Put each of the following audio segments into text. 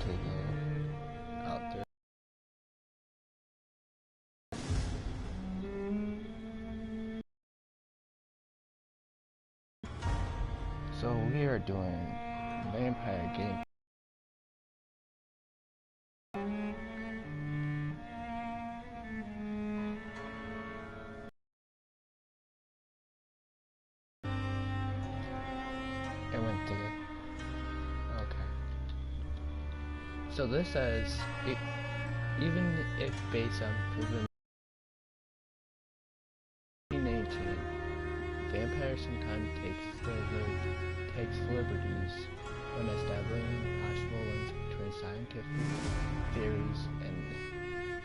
to get out there. So we are doing Vampyr game. It went through. Okay. So this says, even if based on proven nature, Vampyr sometimes takes liberties when establishing possible links between scientific theories and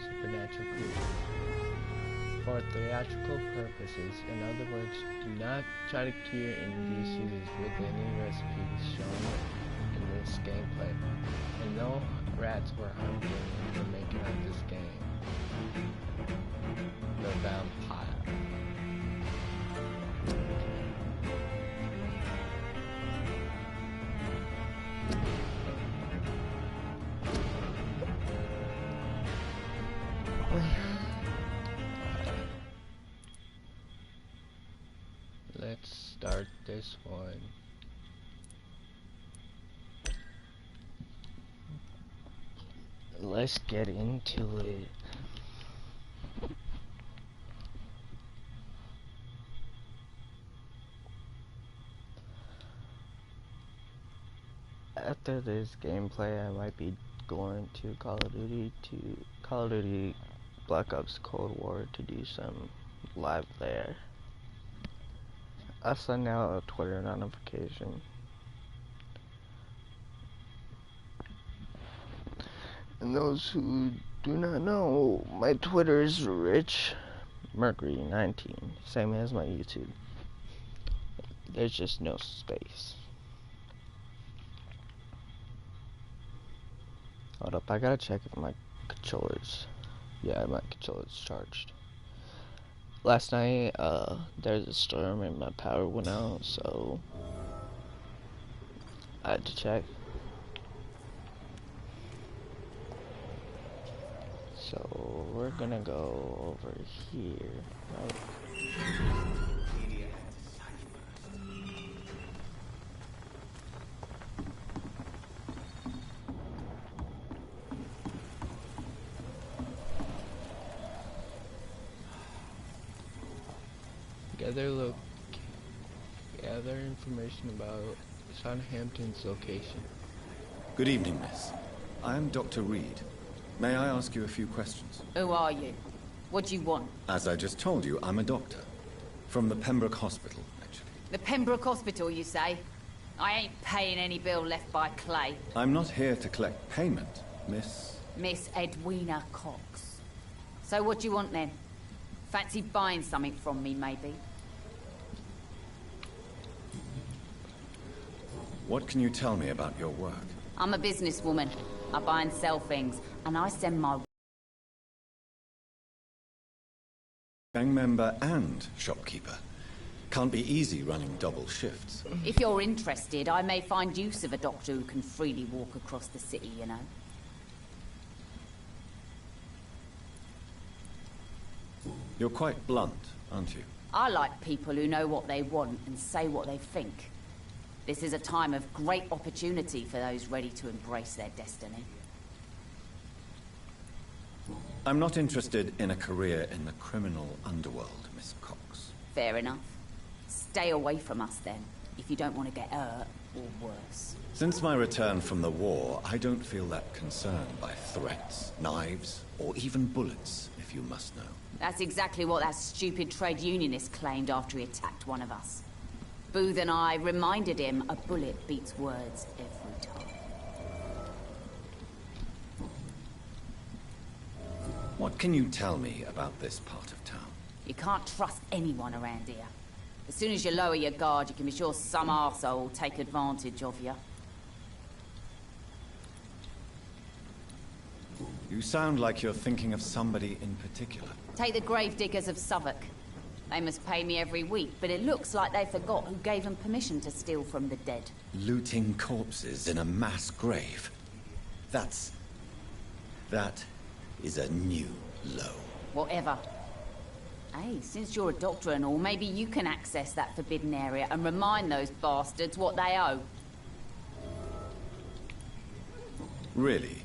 supernatural creatures. For theatrical purposes, in other words, do not try to cure any diseases with any recipes shown in this gameplay. And no rats were harmed in the making of this game. The Vampyr. Let's start this one. Let's get into it. After this gameplay, I might be going to Call of Duty Black Ops Cold War to do some live there. I'll send out a Twitter notification. And those who do not know, my Twitter is Rich Mercury 19, same as my YouTube. There's just no space. Hold up, I gotta check if my controller's, yeah, my controller's charged. Last night, there's a storm and my power went out, so I had to check. So we're gonna go over here, right? Gather information about Southampton's location. Good evening, miss. I am Dr. Reed. May I ask you a few questions? Who are you? What do you want? As I just told you, I'm a doctor. From the Pembroke Hospital, actually. The Pembroke Hospital, you say? I ain't paying any bill left by Clay. I'm not here to collect payment, miss. Miss Edwina Cox. So what do you want then? Fancy buying something from me, maybe? What can you tell me about your work? I'm a businesswoman. I buy and sell things, and I send my Gang member and shopkeeper. Can't be easy running double shifts. If you're interested, I may find use of a doctor who can freely walk across the city, you know. You're quite blunt, aren't you? I like people who know what they want and say what they think. This is a time of great opportunity for those ready to embrace their destiny. I'm not interested in a career in the criminal underworld, Miss Cox. Fair enough. Stay away from us then, if you don't want to get hurt or worse. Since my return from the war, I don't feel that concerned by threats, knives, or even bullets, if you must know. That's exactly what that stupid trade unionist claimed after he attacked one of us. Booth and I reminded him a bullet beats words every time. What can you tell me about this part of town? You can't trust anyone around here. As soon as you lower your guard, you can be sure some arsehole will take advantage of you. You sound like you're thinking of somebody in particular. Take the gravediggers of Southwark. They must pay me every week, but it looks like they forgot who gave them permission to steal from the dead. Looting corpses in a mass grave. That is a new low. Whatever. Hey, since you're a doctor and all, maybe you can access that forbidden area and remind those bastards what they owe. Really?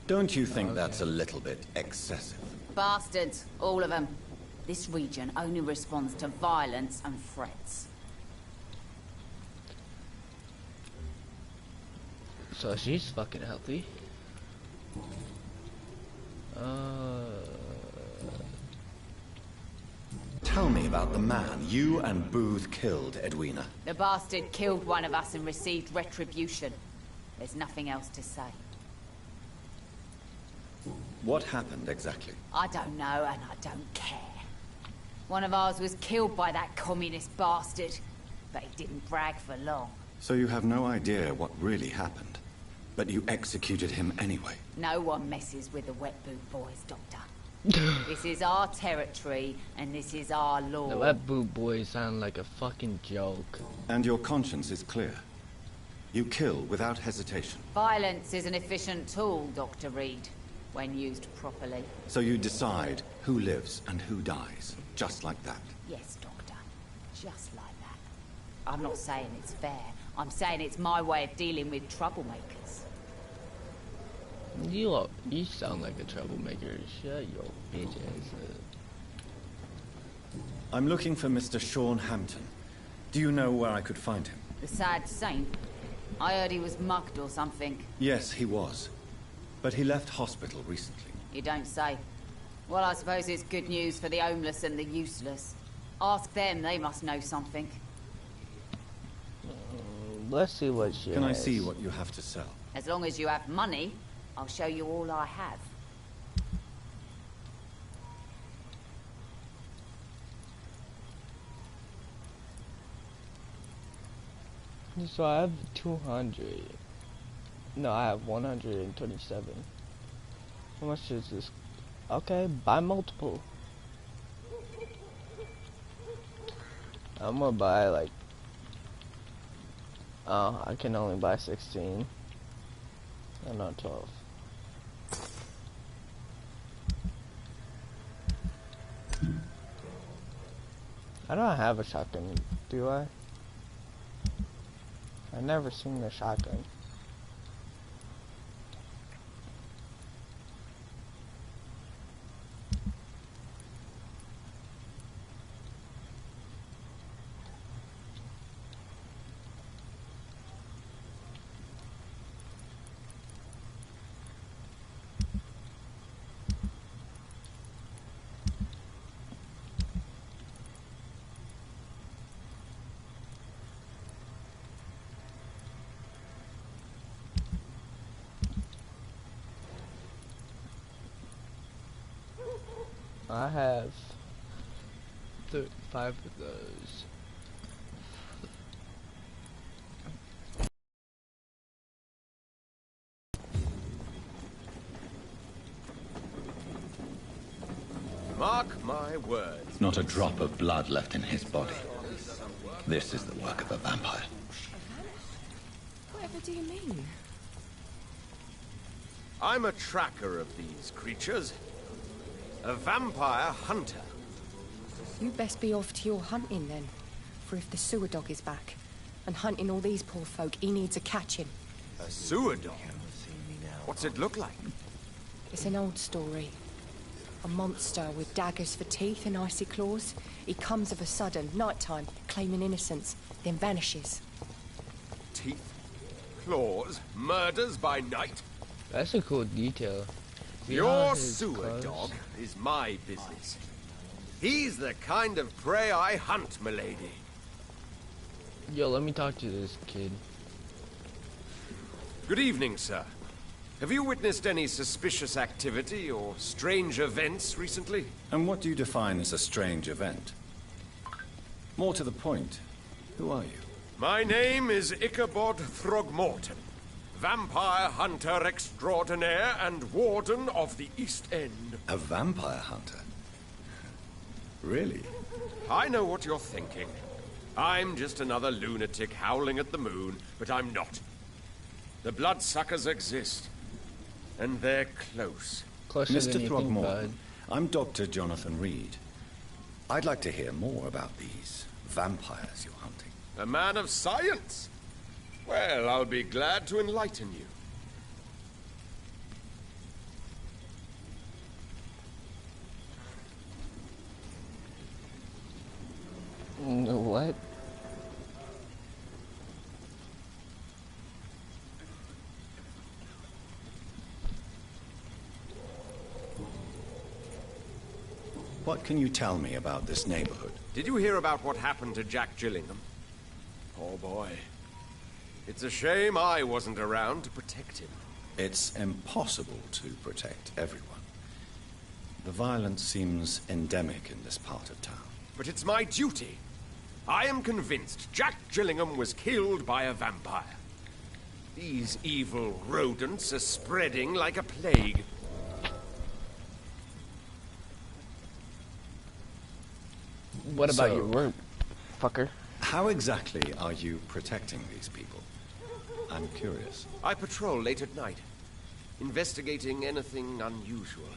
Don't you think that's a little bit excessive? Bastards, all of them. This region only responds to violence and threats. So she's fucking healthy. Tell me about the man you and Booth killed, Edwina. The bastard killed one of us and received retribution. There's nothing else to say. What happened exactly? I don't know and I don't care. One of ours was killed by that communist bastard, but he didn't brag for long. So you have no idea what really happened, but you executed him anyway. No one messes with the Wet Boot Boys, Doctor. This is our territory, and this is our law. The Wet Boot Boys sound like a fucking joke. And your conscience is clear. You kill without hesitation. Violence is an efficient tool, Dr. Reed, when used properly. So you decide who lives and who dies, just like that. Yes, Doctor. Just like that. I'm not saying it's fair. I'm saying it's my way of dealing with troublemakers. You sound like a troublemaker. Shut your bitch ass up. I'm looking for Mr. Sean Hampton. Do you know where I could find him? The sad saint? I heard he was mugged or something. Yes, he was. But he left hospital recently. You don't say. Well, I suppose it's good news for the homeless and the useless. Ask them, they must know something. Let's see what she Can I has. see what you have to sell? As long as you have money, I'll show you all I have. So I have 200. No, I have 127. How much is this? Okay, buy multiple. I'm gonna buy like... Oh, I can only buy 16. And not 12. I don't have a shotgun, do I? I've never seen a shotgun. I have 5 of those. Mark my words. Not a drop of blood left in his body. This is the work of a vampire. Whatever do you mean? I'm a tracker of these creatures. A vampire hunter. You best be off to your hunting then. For if the sewer dog is back and hunting all these poor folk, he needs a catching. A sewer dog? What's it look like? It's an old story. A monster with daggers for teeth and icy claws. He comes of a sudden, nighttime, claiming innocence, then vanishes. Teeth, claws, murders by night? That's a cool detail. Your sewer dog is my business. He's the kind of prey I hunt, milady. Yo, let me talk to this kid. Good evening, sir. Have you witnessed any suspicious activity or strange events recently? And what do you define as a strange event? More to the point, who are you? My name is Ichabod Throgmorton, vampire hunter extraordinaire and warden of the East End. A vampire hunter? Really? I know what you're thinking. I'm just another lunatic howling at the moon, but I'm not. The bloodsuckers exist. And they're close. Closer Mr. than you think, bud. Throgmorton, I'm Dr. Jonathan Reed. I'd like to hear more about these vampires you're hunting. A man of science. Well, I'll be glad to enlighten you. What? What can you tell me about this neighborhood? Did you hear about what happened to Jack Gillingham? Poor boy. It's a shame I wasn't around to protect him. It's impossible to protect everyone. The violence seems endemic in this part of town. But it's my duty. I am convinced Jack Gillingham was killed by a vampire. These evil rodents are spreading like a plague. What about So- your work, fucker? How exactly are you protecting these people? I'm curious. I patrol late at night, investigating anything unusual.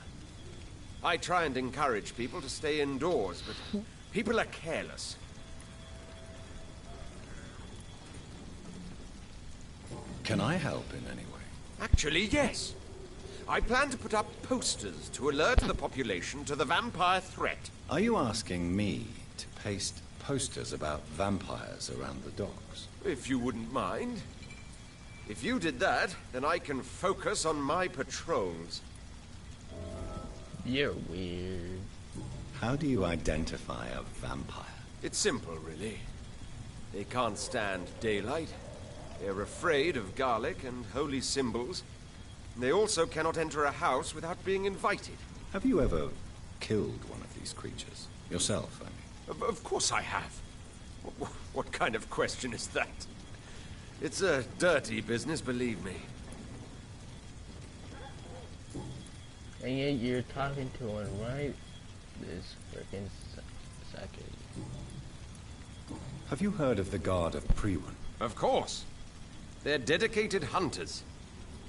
I try and encourage people to stay indoors, but people are careless. Can I help in any way? Actually, yes. I plan to put up posters to alert the population to the vampire threat. Are you asking me to paste posters about vampires around the docks? If you wouldn't mind. If you did that, then I can focus on my patrols. You're weird. How do you identify a vampire? It's simple, really. They can't stand daylight. They're afraid of garlic and holy symbols. They also cannot enter a house without being invited. Have you ever killed one of these creatures? Yourself, I mean. Of course I have. What kind of question is that? It's a dirty business, believe me. And yet you're talking to one right this frickin' second. Have you heard of the Guard of Priwen? Of course. They're dedicated hunters.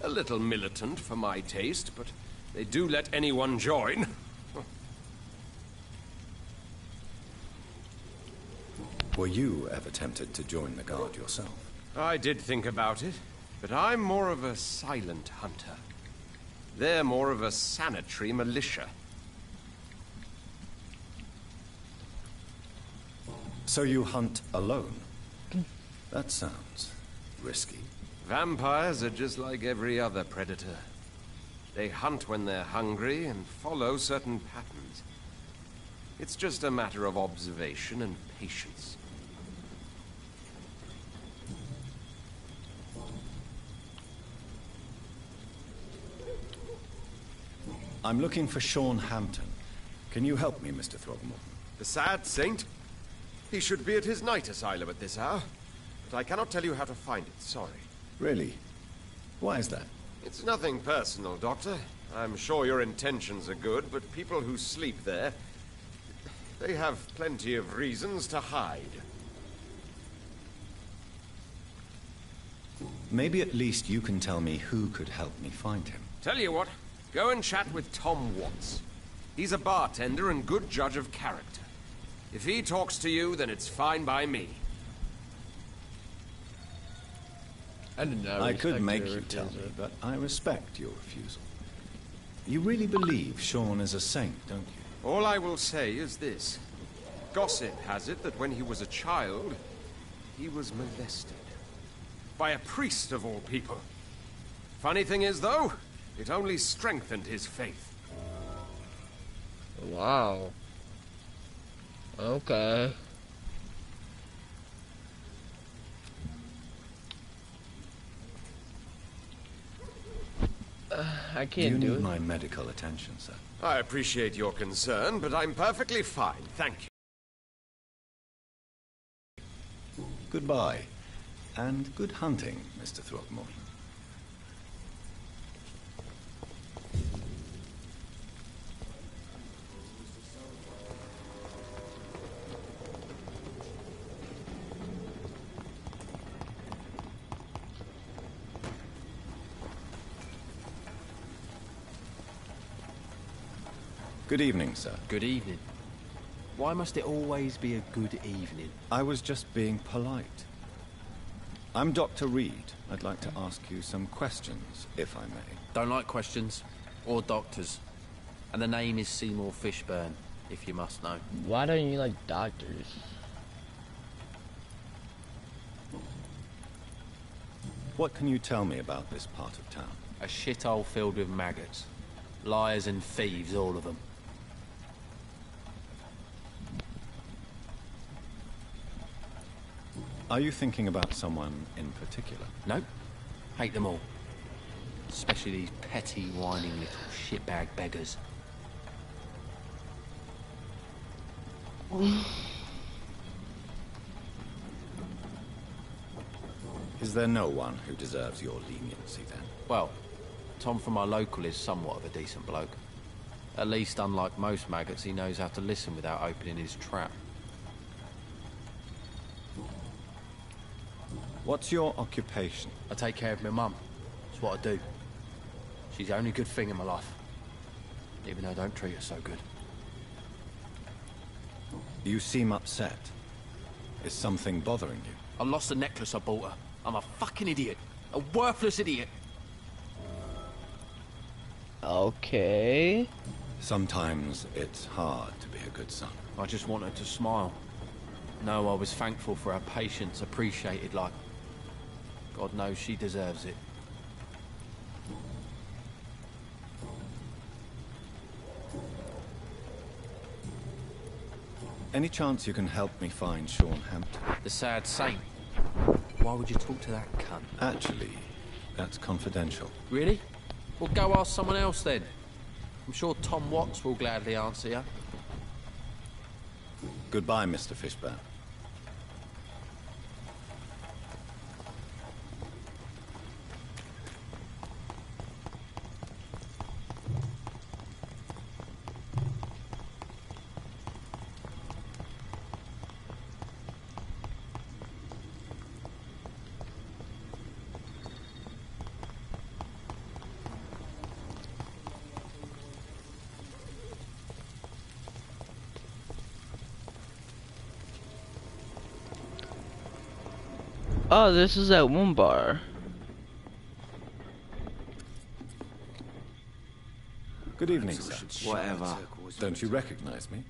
A little militant for my taste, but they do let anyone join. Were you ever tempted to join the Guard yourself? I did think about it, but I'm more of a silent hunter. They're more of a sanitary militia. So you hunt alone? That sounds risky. Vampires are just like every other predator. They hunt when they're hungry and follow certain patterns. It's just a matter of observation and patience. I'm looking for Sean Hampton. Can you help me, Mr. Throgmorton? The sad saint? He should be at his night asylum at this hour. But I cannot tell you how to find it, sorry. Really? Why is that? It's nothing personal, Doctor. I'm sure your intentions are good, but people who sleep there, they have plenty of reasons to hide. Maybe at least you can tell me who could help me find him. Tell you what, go and chat with Tom Watts. He's a bartender and good judge of character. If he talks to you, then it's fine by me. I did not I could respect make your you tell refusal. me, but I respect your refusal. You really believe Sean is a saint, don't you? All I will say is this. Gossip has it that when he was a child, he was molested. By a priest of all people. Funny thing is, though, it only strengthened his faith. Wow. Okay. I Do you can't do need it. my medical attention, sir? I appreciate your concern, but I'm perfectly fine, thank you. Goodbye. And good hunting, Mr. Throgmorton. Good evening, sir. Good evening. Why must it always be a good evening? I was just being polite. I'm Dr. Reed. I'd like to ask you some questions, if I may. Don't like questions. Or doctors. And the name is Seymour Fishburne, if you must know. Why don't you like doctors? What can you tell me about this part of town? A shithole filled with maggots. Liars and thieves, all of them. Are you thinking about someone in particular? Nope. Hate them all. Especially these petty, whining little shitbag beggars. Is there no one who deserves your leniency, then? Well, Tom from our local is somewhat of a decent bloke. At least, unlike most maggots, he knows how to listen without opening his trap. What's your occupation? I take care of my mum. It's what I do. She's the only good thing in my life. Even though I don't treat her so good. You seem upset. Is something bothering you? I lost the necklace I bought her. I'm a fucking idiot. A worthless idiot. Okay. Sometimes it's hard to be a good son. I just want her to smile. No, I was thankful for her patience, appreciated like... God knows she deserves it. Any chance you can help me find Sean Hampton? The sad saint. Why would you talk to that cunt? Actually, that's confidential. Really? Well, go ask someone else then. I'm sure Tom Watts will gladly answer you. Goodbye, Mr. Fishburne. Oh, this is that one bar. Good evening, sir. Whatever. Don't you recognize me?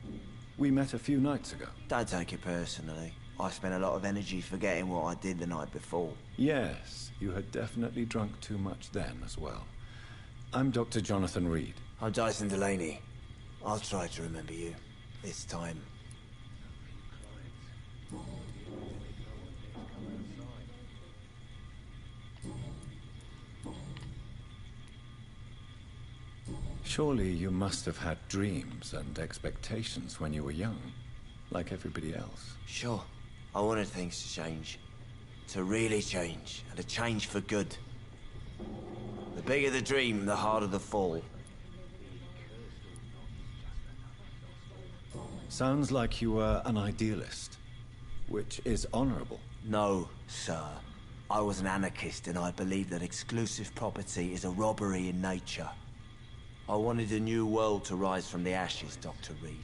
We met a few nights ago. Don't take it personally. I spent a lot of energy forgetting what I did the night before. Yes, you had definitely drunk too much then as well. I'm Dr. Jonathan Reed. I'm Dyson Delaney. I'll try to remember you. This time. Surely you must have had dreams and expectations when you were young, like everybody else. Sure. I wanted things to change. To really change, and to change for good. The bigger the dream, the harder the fall. Sounds like you were an idealist, which is honorable. No, sir. I was an anarchist, and I believe that exclusive property is a robbery in nature. I wanted a new world to rise from the ashes, Dr. Reed.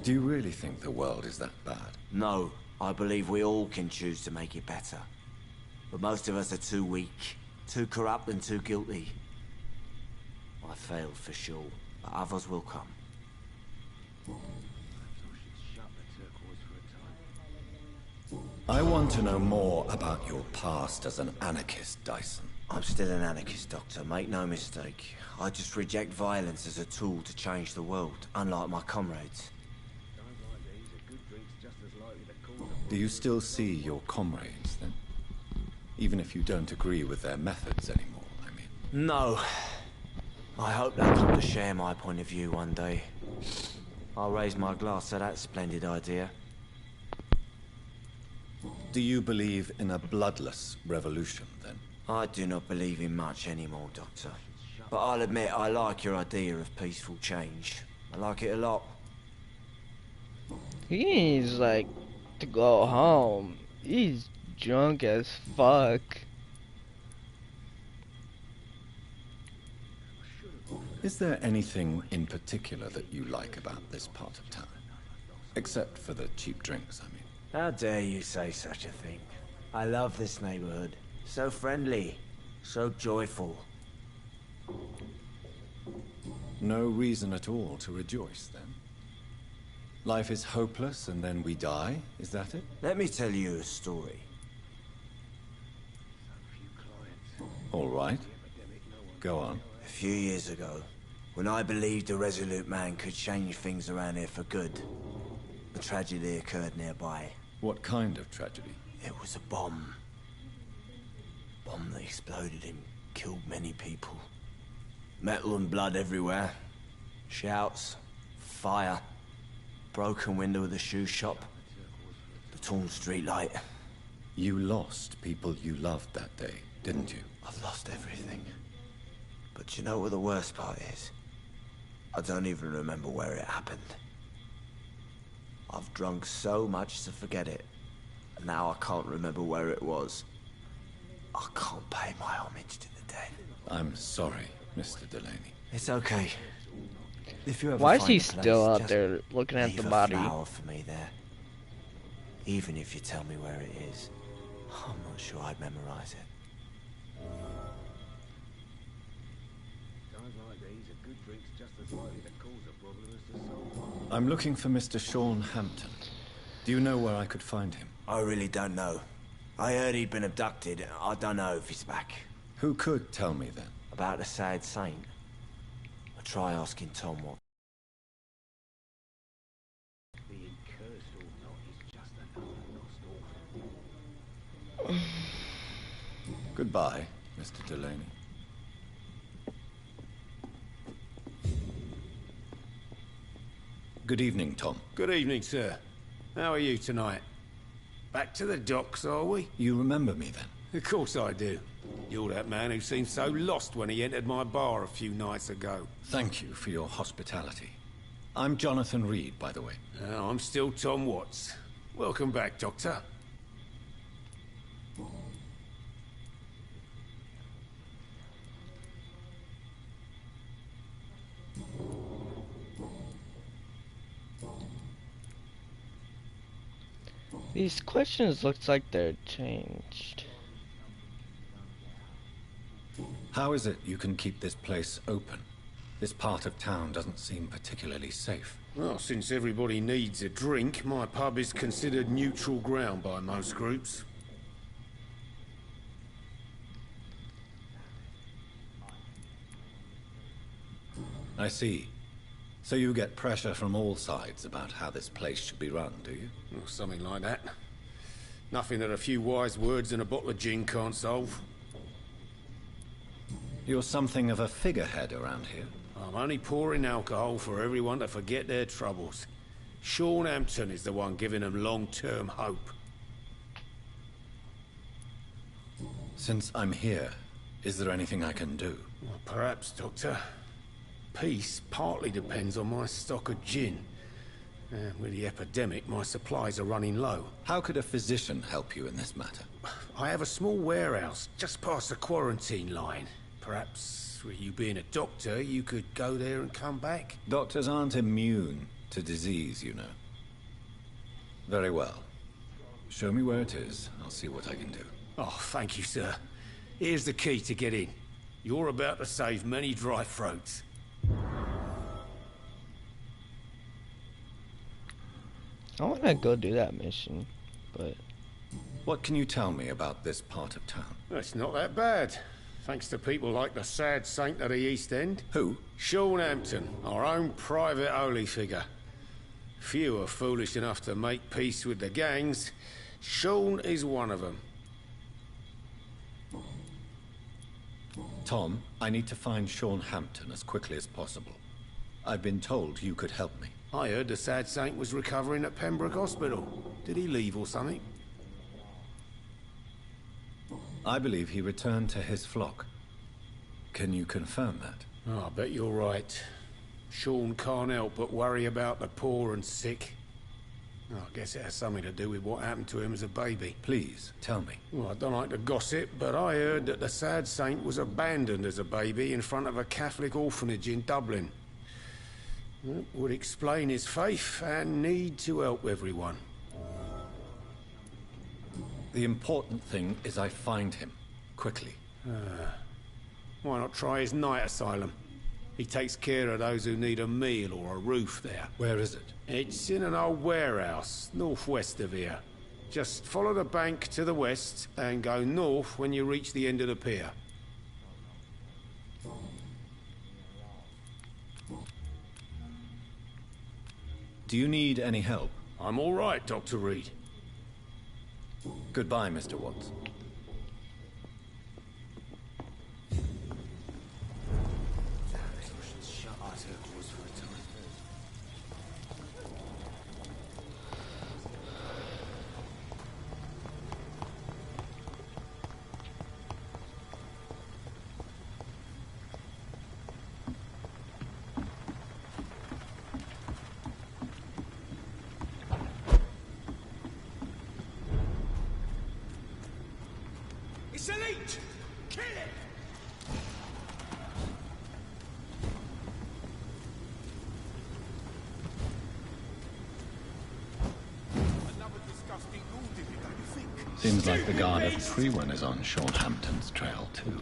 Do you really think the world is that bad? No, I believe we all can choose to make it better. But most of us are too weak, too corrupt and too guilty. I failed for sure, but others will come. I want to know more about your past as an anarchist, Dyson. I'm still an anarchist, Doctor, make no mistake. I just reject violence as a tool to change the world, unlike my comrades. Do you still see your comrades, then? Even if you don't agree with their methods anymore, I mean. No. I hope they'll come to share my point of view one day. I'll raise my glass to that splendid idea. Do you believe in a bloodless revolution, then? I do not believe in much anymore, Doctor. But I'll admit I like your idea of peaceful change. I like it a lot. He needs, like, to go home. He's drunk as fuck. Is there anything in particular that you like about this part of town? Except for the cheap drinks, I mean. How dare you say such a thing? I love this neighborhood. So friendly, so joyful. No reason at all to rejoice, then? Life is hopeless and then we die, is that it? Let me tell you a story. All right. Go on. A few years ago, when I believed a resolute man could change things around here for good, a tragedy occurred nearby. What kind of tragedy? It was a bomb. Bomb that exploded and killed many people. Metal and blood everywhere. Shouts, fire, broken window of the shoe shop, the torn street light. You lost people you loved that day, didn't you? I've lost everything. But you know what the worst part is? I don't even remember where it happened. I've drunk so much to forget it, and now I can't remember where it was. I can't pay my homage to the dead. I'm sorry, Mr. Delaney. It's okay. If you ever Why is find he a place, still out just there looking at leave the a body? flower for me there. Even if you tell me where it is, I'm not sure I'd memorize it. I'm looking for Mr. Sean Hampton. Do you know where I could find him? I really don't know. I heard he'd been abducted. I don't know if he's back. Who could tell me then? About the sad saint? I'll try asking Tom what. Goodbye, Mr. Delaney. Good evening, Tom. Good evening, sir. How are you tonight? Back to the docks, are we? You remember me then? Of course I do. You're that man who seemed so lost when he entered my bar a few nights ago. Thank you for your hospitality. I'm Jonathan Reed, by the way. I'm still Tom Watts. Welcome back, Doctor. These questions looks like they're changed. How is it you can keep this place open? This part of town doesn't seem particularly safe. Well, since everybody needs a drink, my pub is considered neutral ground by most groups. I see. So you get pressure from all sides about how this place should be run, do you? Or something like that. Nothing that a few wise words and a bottle of gin can't solve. You're something of a figurehead around here. I'm only pouring alcohol for everyone to forget their troubles. Sean Hampton is the one giving them long-term hope. Since I'm here, is there anything I can do? Well, perhaps, Doctor. Peace partly depends on my stock of gin. With the epidemic, my supplies are running low. How could a physician help you in this matter? I have a small warehouse just past the quarantine line. Perhaps, with you being a doctor, you could go there and come back? Doctors aren't immune to disease, you know. Very well. Show me where it is. I'll see what I can do. Oh, thank you, sir. Here's the key to get in. You're about to save many dry throats. I want to go do that mission, but... What can you tell me about this part of town? It's not that bad. Thanks to people like the sad saint of the East End. Who? Sean Hampton, our own private holy figure. Few are foolish enough to make peace with the gangs. Sean is one of them. Tom, I need to find Sean Hampton as quickly as possible. I've been told you could help me. I heard the sad saint was recovering at Pembroke Hospital. Did he leave or something? I believe he returned to his flock. Can you confirm that? Oh, I bet you're right. Sean can't help but worry about the poor and sick. Oh, I guess it has something to do with what happened to him as a baby. Please, tell me. Well, I don't like to gossip, but I heard that the sad saint was abandoned as a baby in front of a Catholic orphanage in Dublin. That would explain his faith and need to help everyone. The important thing is I find him. Quickly. Why not try his night asylum? He takes care of those who need a meal or a roof there. Where is it? It's in an old warehouse, northwest of here. Just follow the bank to the west and go north when you reach the end of the pier. Do you need any help? I'm all right, Dr. Reed. Goodbye, Mr. Watts. It's elite! Kill it! Another disgusting ghoul did it, don't you think? Seems like the guard of Frewen is on Sean Hampton's trail, too.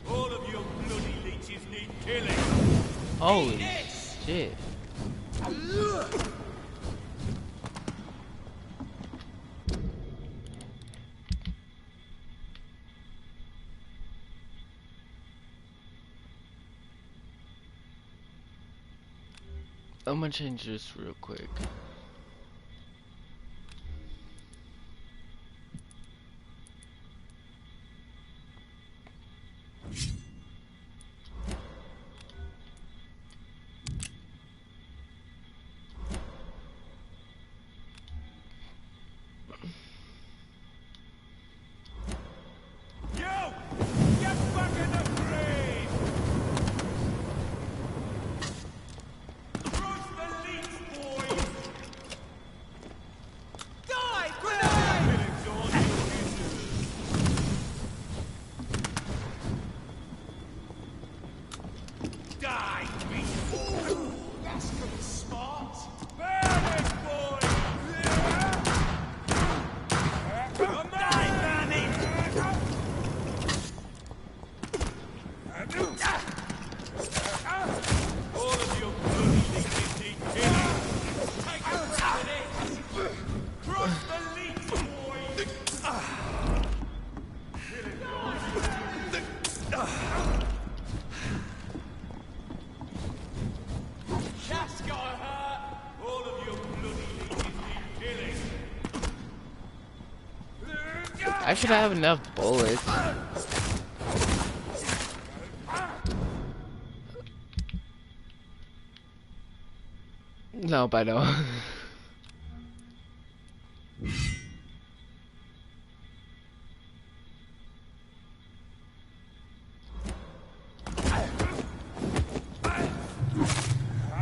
All of your bloody leeches need killing. Holy shit. I'm gonna change this real quick. You! Get back in the grave! Crush the leech, boys! Die, grenade! Village on your business. Die, beast! Ooh, that's gonna smart! Burn it, boys! Die, burning! All of your bloody leeches need killing. Take a look at it. Cross the leech, boys. That's gotta hurt. All of your bloody leeches need killing. I should have enough bullets. No, but I don't.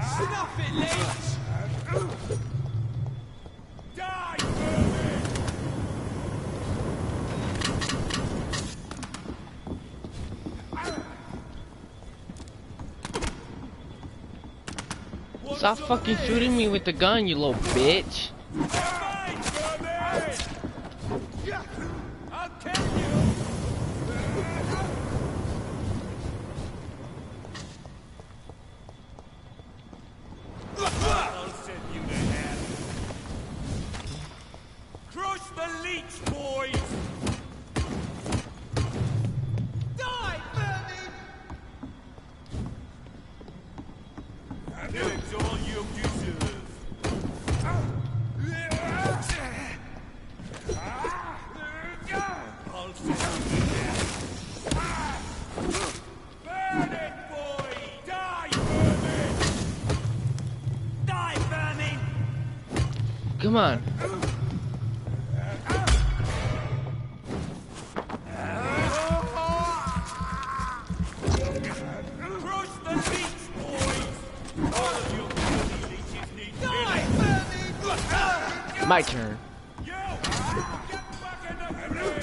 Snuff it, leech. Die, vermin. Stop fucking shooting me with the gun, you little bitch. I'll kill you! I'll send you to hell. Crush the leech, boys! Die, vermin! It's all you deserve. I'll send you to death. Burn it, boy! Die, vermin! Die, vermin! Come on. Crush the leech, boys! All of you bloody leeches need killing. Die, vermin! My turn. You! Get back in the ring!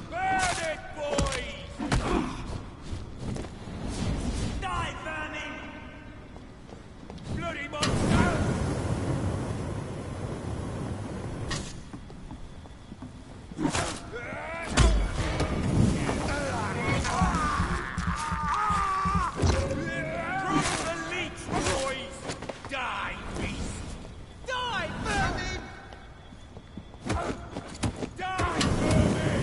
Burn it, boys! Die, vermin! Bloody monster! Drop the leech, boys! Die, beast! Die, vermin! Die, vermin!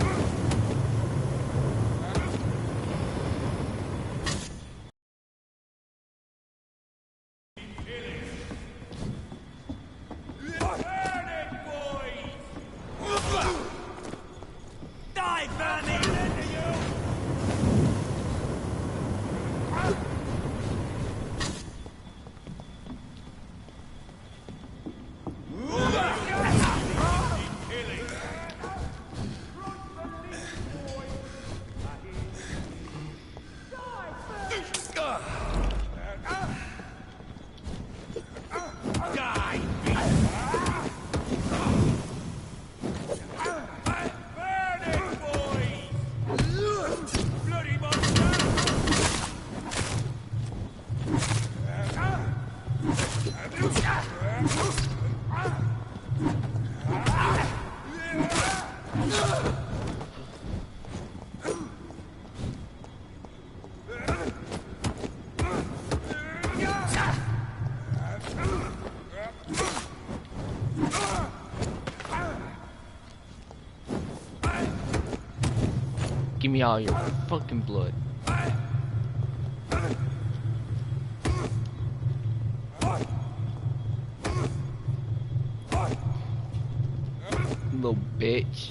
Burn it, boys! Die, vermin! Die, beast! Burn it, boys! Bloody monster! Give me all your fucking blood. Little bitch.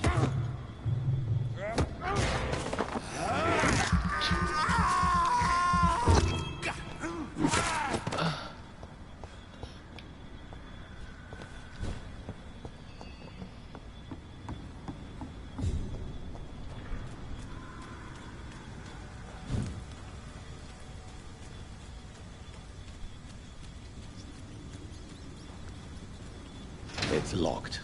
It's locked.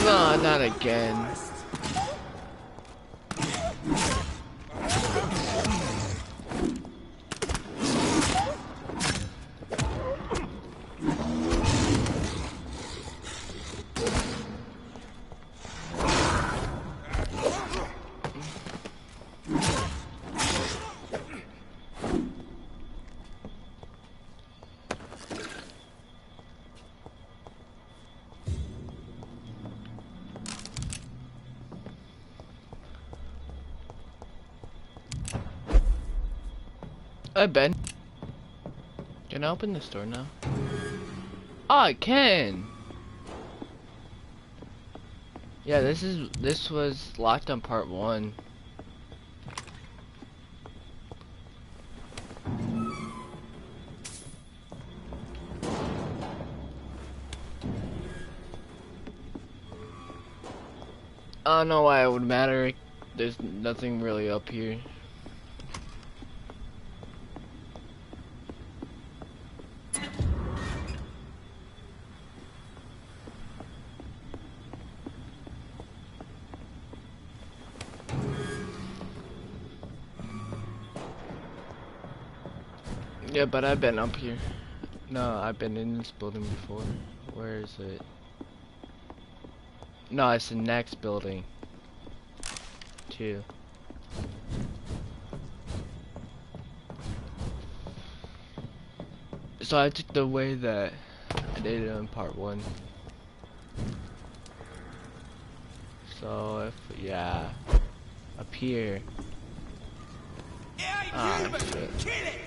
No, not again. Hey Ben, can I open this door now? Oh, I can. Yeah, this was locked on part 1. I don't know why it would matter. There's nothing really up here. Yeah, but I've been up here. No, I've been in this building before. Where is it? No, it's the next building. 2. So I took the way that I did it in part 1. So if, yeah, up here. Ah, shit. Kill it!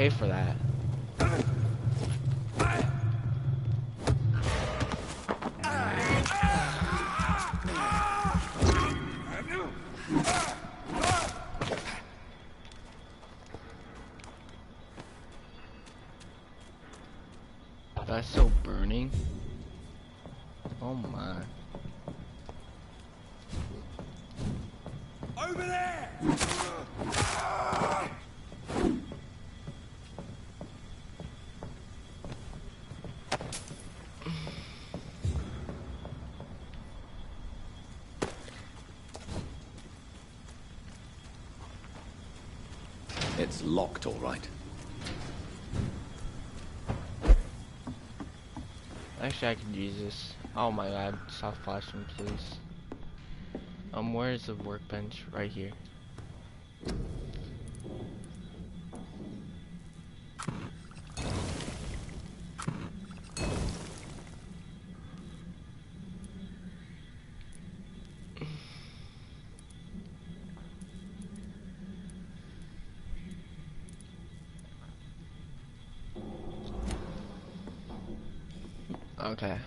pay for that. That's so burning. Oh my. Over there! It's locked, all right. Actually, I could use this. Oh my god, stop flashing, please. Where's the workbench? Right here. Okay.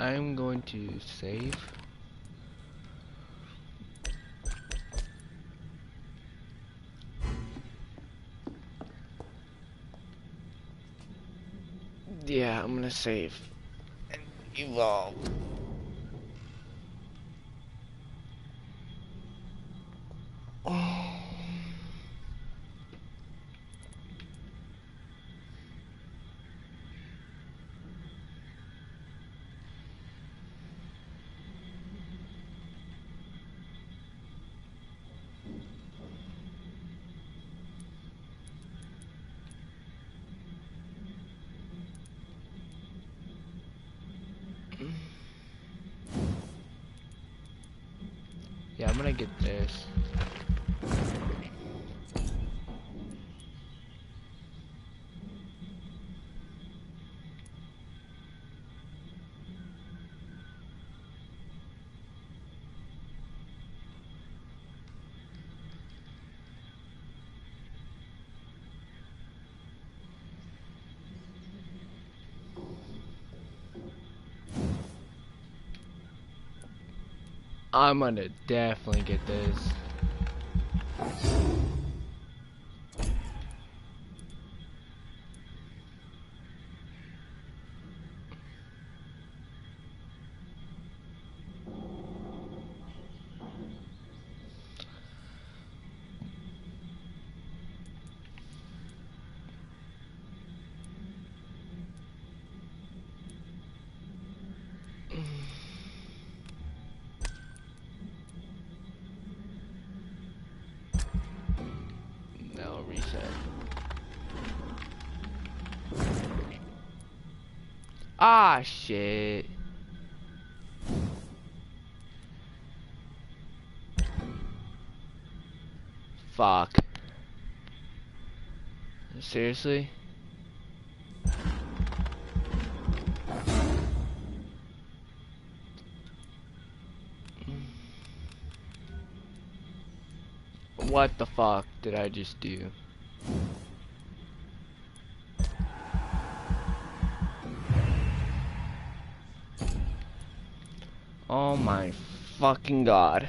I'm going to save. Yeah, I'm gonna save and evolve. Yeah, I'm gonna get this. I'm gonna definitely get this. Now reset. Ah, shit. Fuck. Seriously? What the fuck did I just do? Oh my fucking god.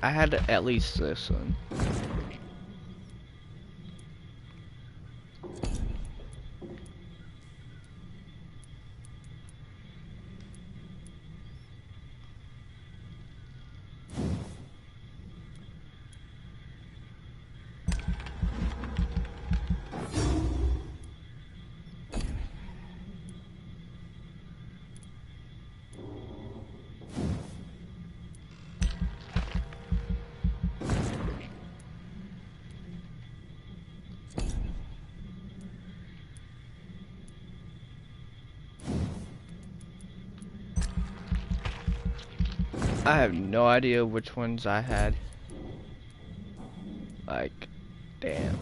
I had at least this one. I have no idea which ones I had. Like, damn.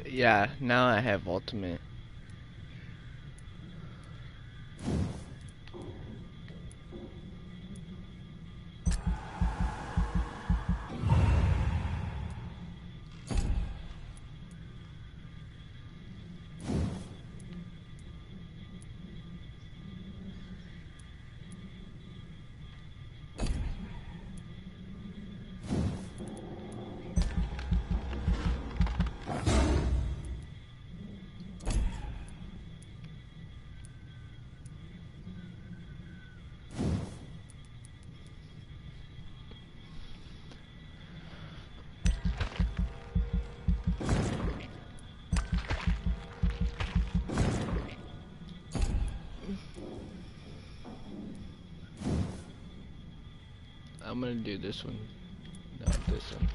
Yeah, now I have ultimate. I'm gonna do this one, not this one.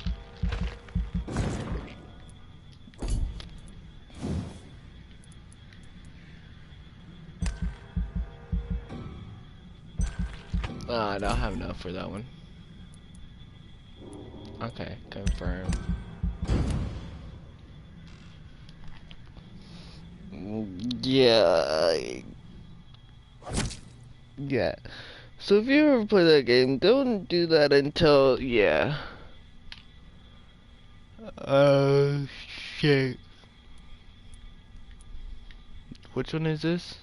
I don't have enough for that one. Okay, confirm. Yeah. Yeah. So if you ever play that game, don't do that until, yeah. Shit. Which one is this?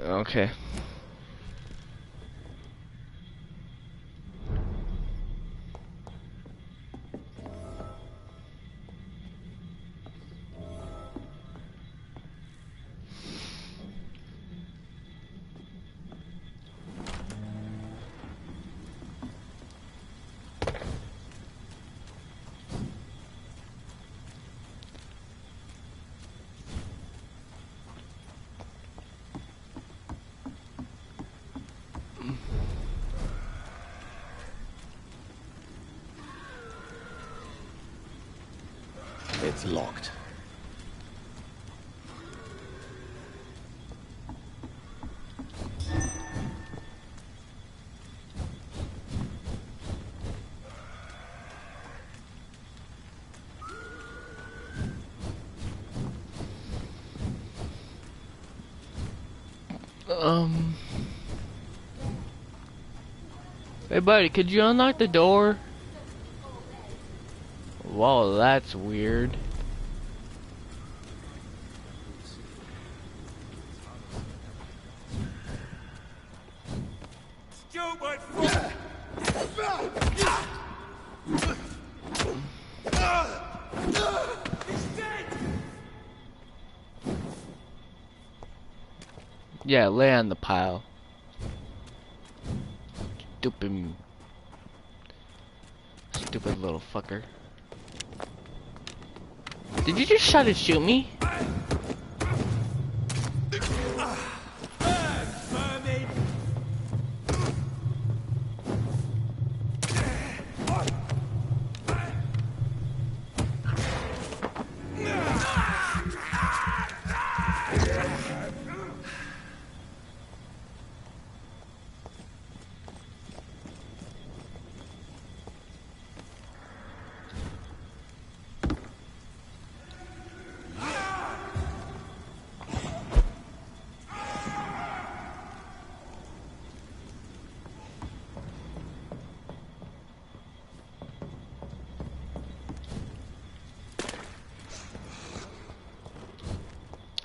Okay. It's locked. Hey buddy, could you unlock the door? Wow, that's weird. Stupid fool! He's dead! Yeah, lay on the pile. Stupid. Stupid little fucker. Did you just try to shoot me? Vermin!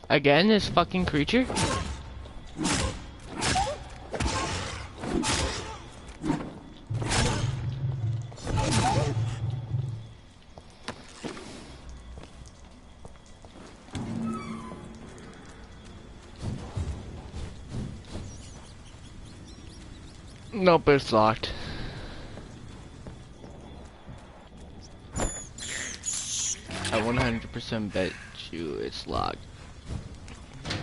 Again, this fucking creature? Nope, it's locked. I 100% bet you it's locked.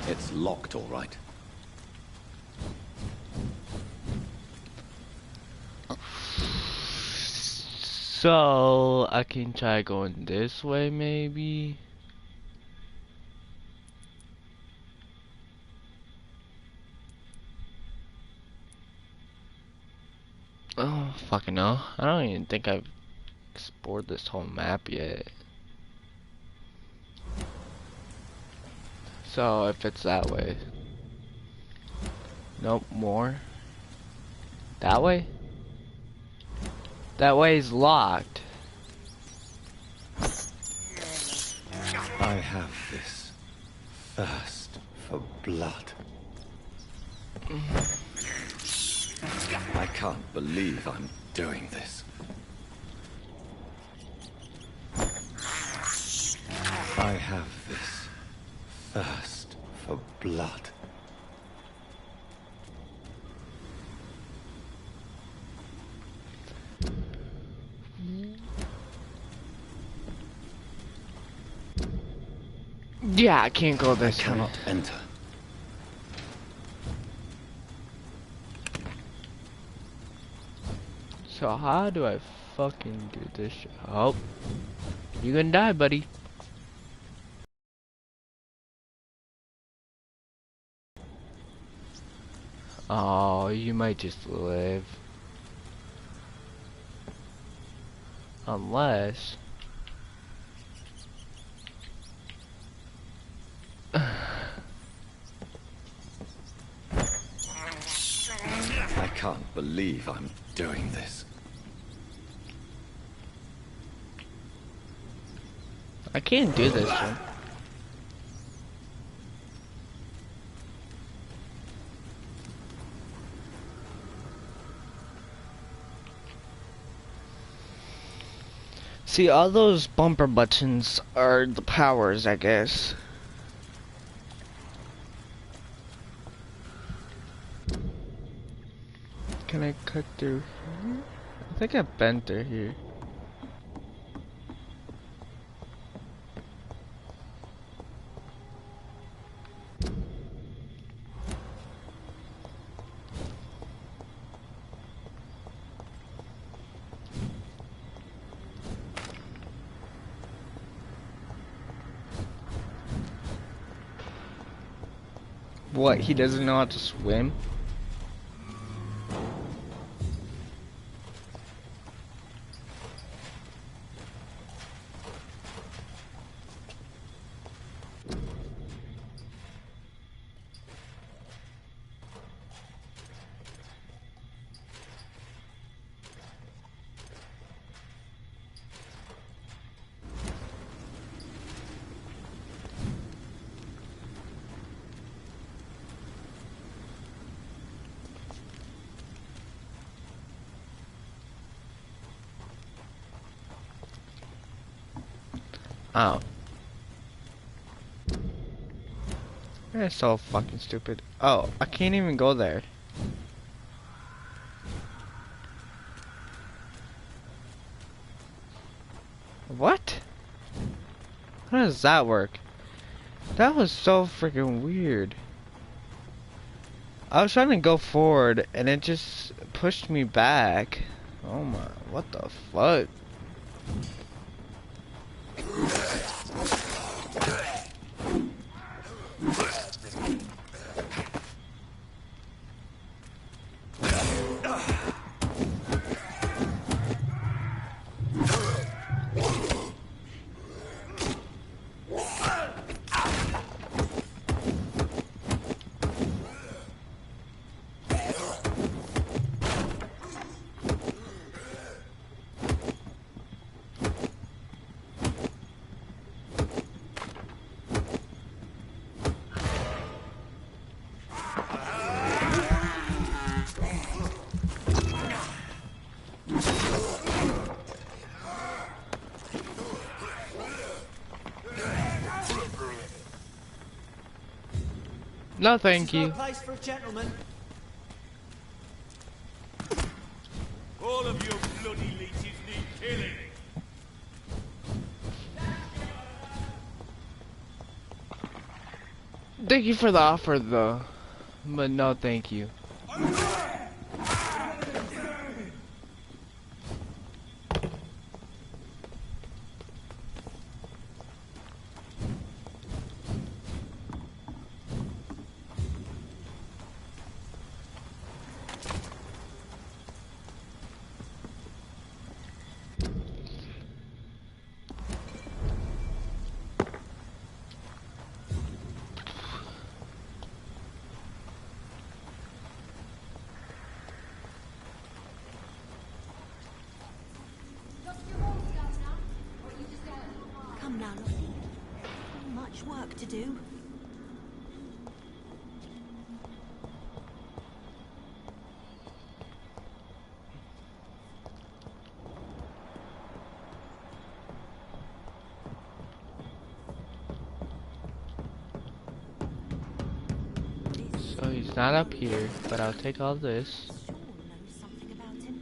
It's locked, all right. So, I can try going this way, maybe? Oh, fucking no. I don't even think I've explored this whole map yet. So, if it's that way. Nope, more. That way? That way is locked. I have this thirst for blood. I can't believe I'm doing this. I have this thirst for blood. Yeah, I can't go this way. I cannot enter. So how do I fucking do this shit? Oh, you gonna die, buddy. Oh, you might just live. Unless... I can't believe I'm doing this. I can't do this one. See, all those bumper buttons are the powers, I guess. Can I cut through here? I think I've been through here. What, he doesn't know how to swim? Oh. That's so fucking stupid. Oh, I can't even go there. What? How does that work? That was so freaking weird. I was trying to go forward and it just pushed me back. Oh my, what the fuck? No, thank you. Place for a gentleman. All of you bloody leeches need killing. Thank you for the offer, though. But no, thank you. Come now, Lottie. Much work to do. So he's not up here, but I'll take all this. Sean knows something about him.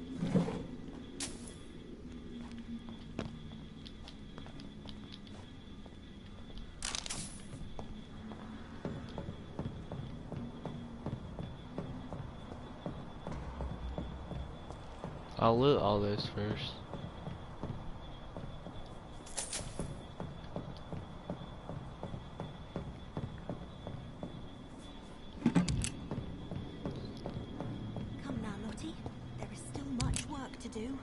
I'll loot all this first. Come now, Lottie. There is still much work to do.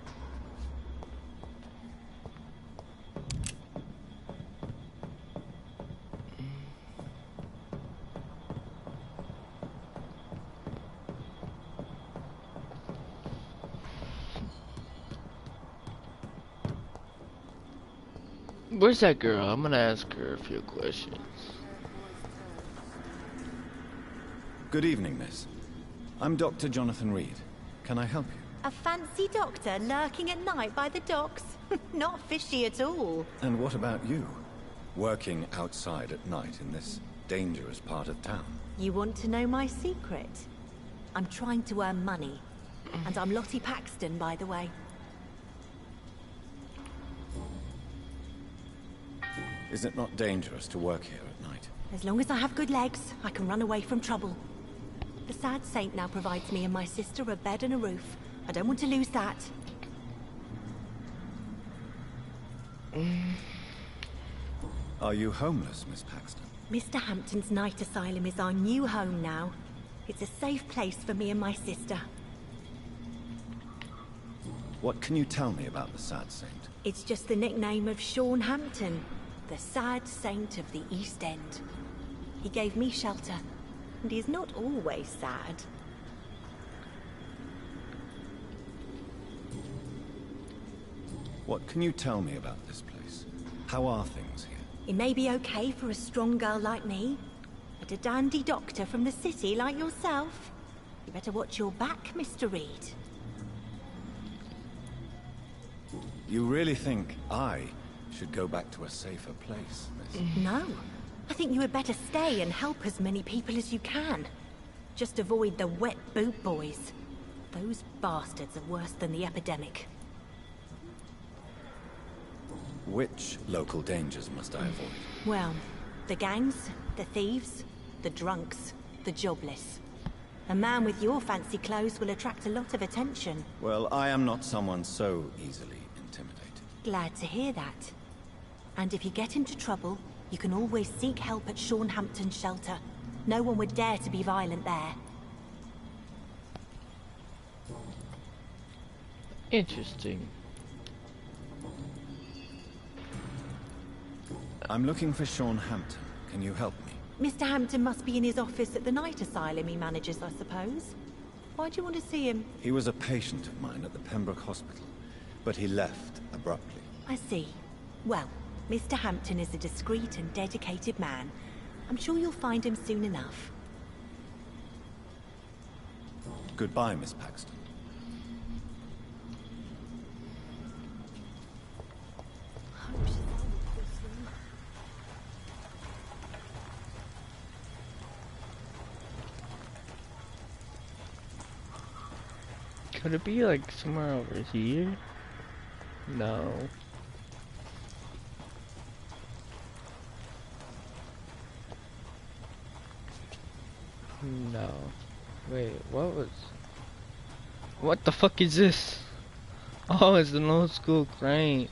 Where's that girl? I'm gonna ask her a few questions. Good evening, miss. I'm Dr. Jonathan Reed. Can I help you? A fancy doctor lurking at night by the docks? Not fishy at all. And what about you? Working outside at night in this dangerous part of town? You want to know my secret? I'm trying to earn money. And I'm Lottie Paxton, by the way. Is it not dangerous to work here at night? As long as I have good legs, I can run away from trouble. The sad saint now provides me and my sister a bed and a roof. I don't want to lose that. Are you homeless, Miss Paxton? Mr. Hampton's night asylum is our new home now. It's a safe place for me and my sister. What can you tell me about the Sad Saint? It's just the nickname of Sean Hampton, the sad saint of the East End. He gave me shelter, and he's not always sad. What can you tell me about this place? How are things here? It may be okay for a strong girl like me, but a dandy doctor from the city like yourself, you better watch your back, Mr. Reed. You really think I should go back to a safer place, miss? No. I think you had better stay and help as many people as you can. Just avoid the wet boot boys. Those bastards are worse than the epidemic. Which local dangers must I avoid? Well, the gangs, the thieves, the drunks, the jobless. A man with your fancy clothes will attract a lot of attention. Well, I am not someone so easily intimidated. Glad to hear that. And if you get into trouble, you can always seek help at Shaunhampton's shelter. No one would dare to be violent there. Interesting. I'm looking for Shaunhampton. Can you help me? Mr. Hampton must be in his office at the night asylum he manages, I suppose. Why do you want to see him? He was a patient of mine at the Pembroke Hospital, but he left abruptly. I see. Well, Mr. Hampton is a discreet and dedicated man. I'm sure you'll find him soon enough. Goodbye, Miss Paxton. Could it be like somewhere over here? No. No. Wait, what the fuck is this? Oh, it's an old school crane.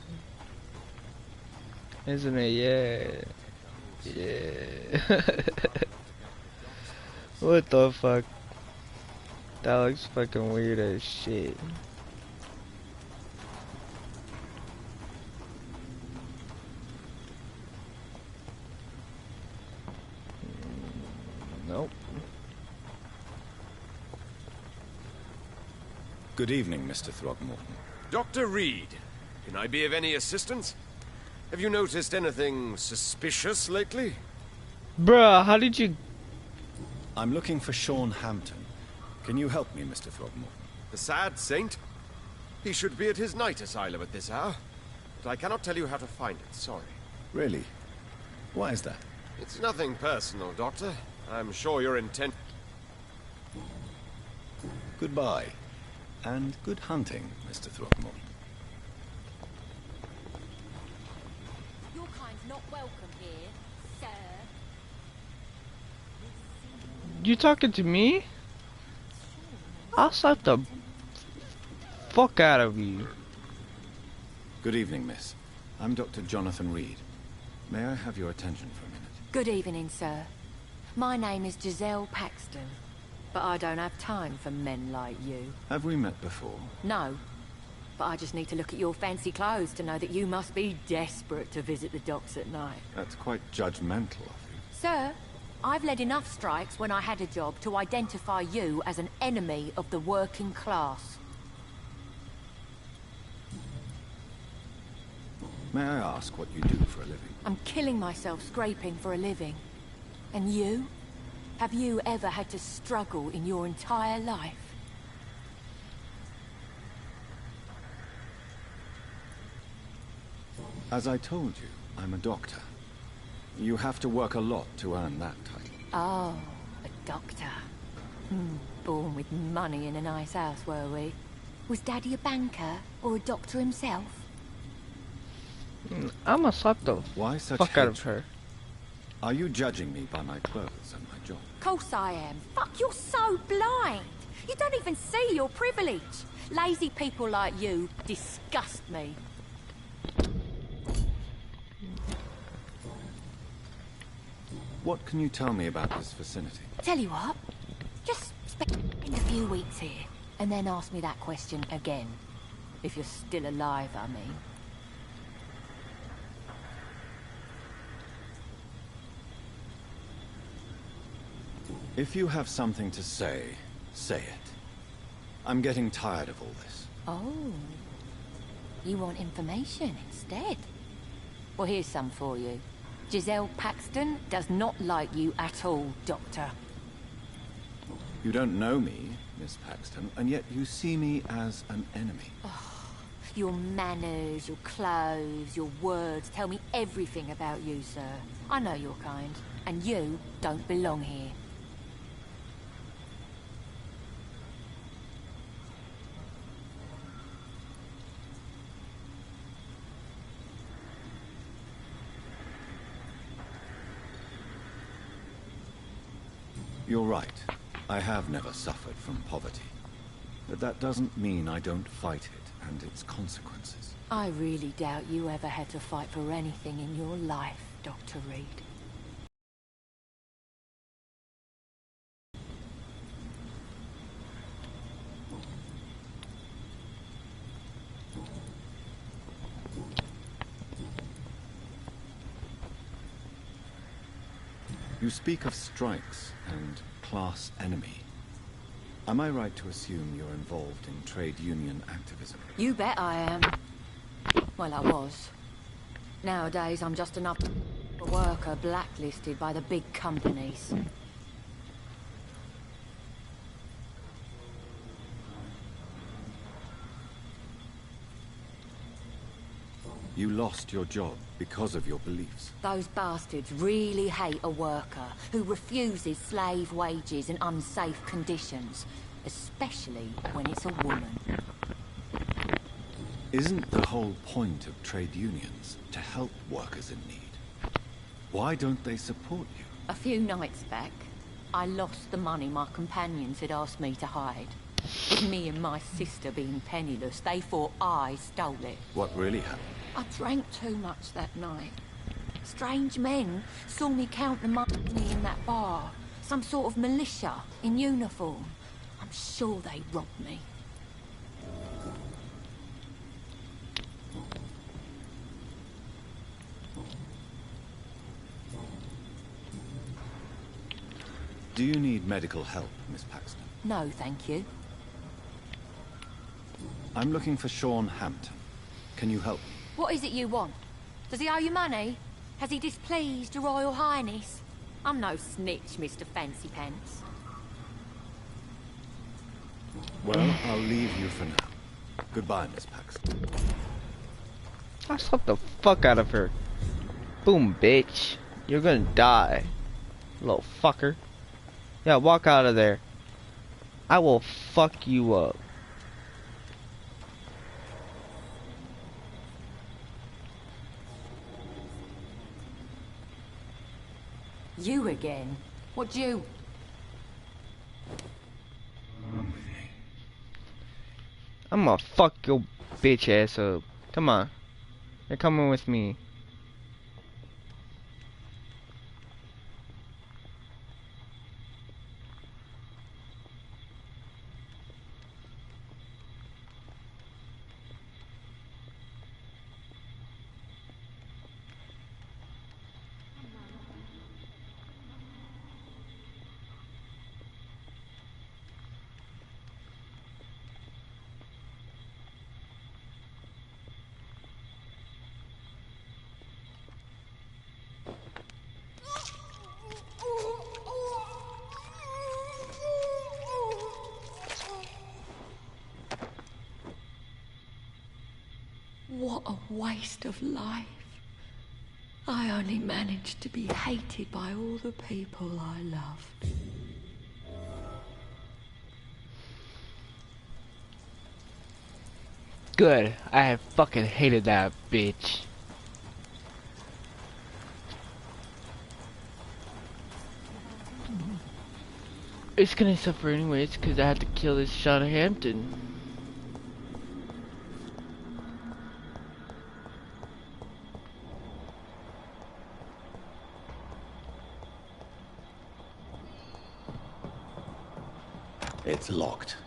Isn't it? Yeah. Yeah. What the fuck? That looks fucking weird as shit. Nope. Good evening, Mr. Throgmorton. Dr. Reed, can I be of any assistance? Have you noticed anything suspicious lately? Bruh, how did you... I'm looking for Shaunhampton. Can you help me, Mr. Throgmorton? The sad saint? He should be at his night asylum at this hour. But I cannot tell you how to find it, sorry. Really? Why is that? It's nothing personal, Doctor. I'm sure your intent... Goodbye. And good hunting, Mr. Throgmorton. Your kind's not welcome here, sir. You talking to me? I'll slap the fuck out of you. Good evening, miss. I'm Dr. Jonathan Reed. May I have your attention for a minute? Good evening, sir. My name is Giselle Paxton, but I don't have time for men like you. Have we met before? No, but I just need to look at your fancy clothes to know that you must be desperate to visit the docks at night. That's quite judgmental of you. Sir, I've led enough strikes when I had a job to identify you as an enemy of the working class. May I ask what you do for a living? I'm killing myself scraping for a living. And you? Have you ever had to struggle in your entire life? As I told you, I'm a doctor. You have to work a lot to earn that title. Oh, a doctor. Born with money in a nice house, were we? Was Daddy a banker or a doctor himself? I'ma slap the Why such fuck out of hatred? her. Are you judging me by my clothes and my job? Course I am. Fuck, you're so blind. You don't even see your privilege. Lazy people like you disgust me. What can you tell me about this vicinity? Tell you what, just spend a few weeks here, and then ask me that question again. If you're still alive, I mean. If you have something to say, say it. I'm getting tired of all this. Oh. You want information instead? Well, here's some for you. Giselle Paxton does not like you at all, Doctor. You don't know me, Miss Paxton, and yet you see me as an enemy. Your manners, your clothes, your words tell me everything about you, sir. I know your kind, and you don't belong here. You're right. I have never suffered from poverty. But that doesn't mean I don't fight it and its consequences. I really doubt you ever had to fight for anything in your life, Dr. Reed. You speak of strikes and class enemy. Am I right to assume you're involved in trade union activism? You bet I am. Well, I was. Nowadays, I'm just another worker blacklisted by the big companies. You lost your job because of your beliefs. Those bastards really hate a worker who refuses slave wages and unsafe conditions, especially when it's a woman. Isn't the whole point of trade unions to help workers in need? Why don't they support you? A few nights back, I lost the money my companions had asked me to hide. With me and my sister being penniless, they thought I stole it. What really happened? I drank too much that night. Strange men saw me count the money in that bar. Some sort of militia in uniform. I'm sure they robbed me. Do you need medical help, Miss Paxton? No, thank you. I'm looking for Sean Hampton. Can you help me? What is it you want? Does he owe you money? Has he displeased your Royal Highness? I'm no snitch, Mr. Fancy Pants. Well, I'll leave you for now. Goodbye, Miss Paxton. I slapped the fuck out of her. Boom, bitch. You're gonna die. Little fucker. Yeah, walk out of there. I will fuck you up. You again? What you? I'm gonna fuck your bitch ass up. Come on. You're coming with me. What a waste of life. I only managed to be hated by all the people I loved. Good. I have fucking hated that bitch. It's gonna suffer anyways because I had to kill this Sean Hampton. It's locked.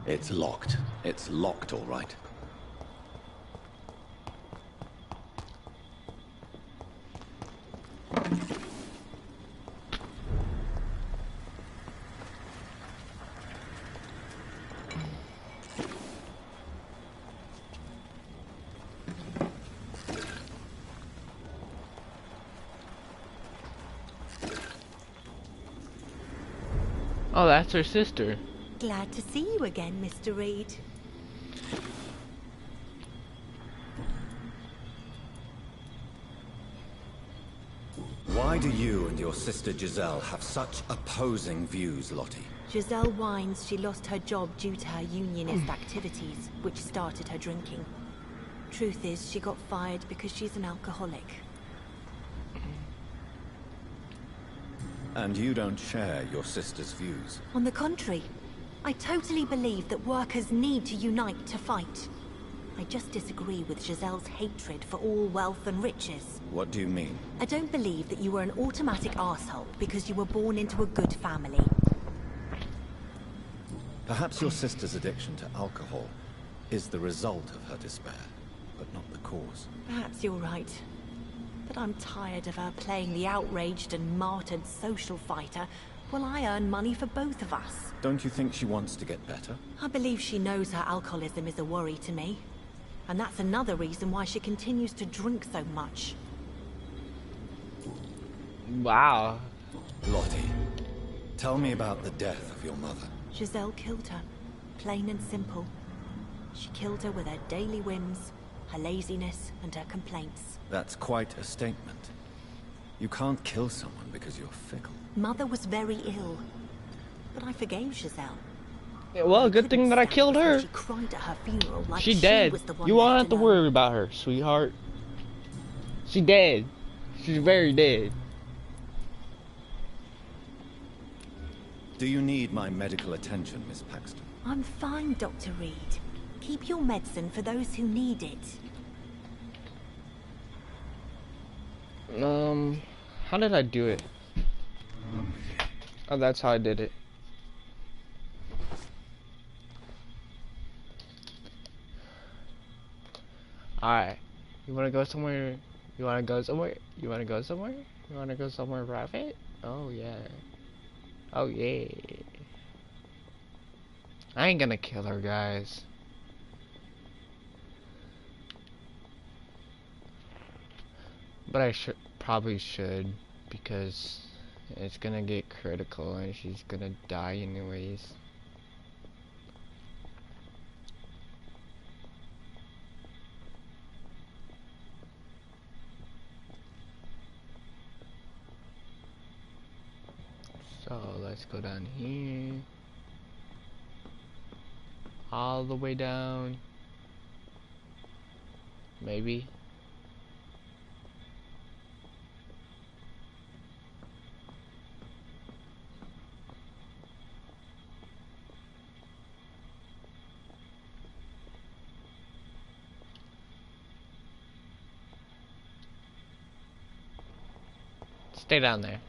It's locked. It's locked, all right. Oh, that's her sister. Glad to see you again, Mr. Reed. Why do you and your sister Giselle have such opposing views, Lottie? Giselle whines she lost her job due to her unionist activities, which started her drinking. Truth is, she got fired because she's an alcoholic. And you don't share your sister's views? On the contrary, I totally believe that workers need to unite to fight. I just disagree with Giselle's hatred for all wealth and riches. What do you mean? I don't believe that you were an automatic arsehole because you were born into a good family. Perhaps your sister's addiction to alcohol is the result of her despair, but not the cause. Perhaps you're right. But I'm tired of her playing the outraged and martyred social fighter while I earn money for both of us. Don't you think she wants to get better? I believe she knows her alcoholism is a worry to me. And that's another reason why she continues to drink so much. Wow. Lottie, tell me about the death of your mother. Giselle killed her. Plain and simple. She killed her with her daily whims, her laziness, and her complaints. That's quite a statement. You can't kill someone because you're fickle. Mother was very ill. But I forgave Giselle. Yeah, well, good thing that I killed her. She cried at her funeral like She she dead. was the one You won't left have to alone. worry about her, sweetheart. She dead. She's very dead. Do you need my medical attention, Miss Paxton? I'm fine, Dr. Reed. Keep your medicine for those who need it. How did I do it? Oh, that's how I did it. Alright. You wanna go somewhere? You wanna go somewhere? You wanna go somewhere? You wanna go somewhere private? Oh yeah. Oh yeah. I ain't gonna kill her, guys. But I probably should, because it's gonna get critical and she's gonna die anyways. So let's go down here. All the way down. Maybe. Stay down there.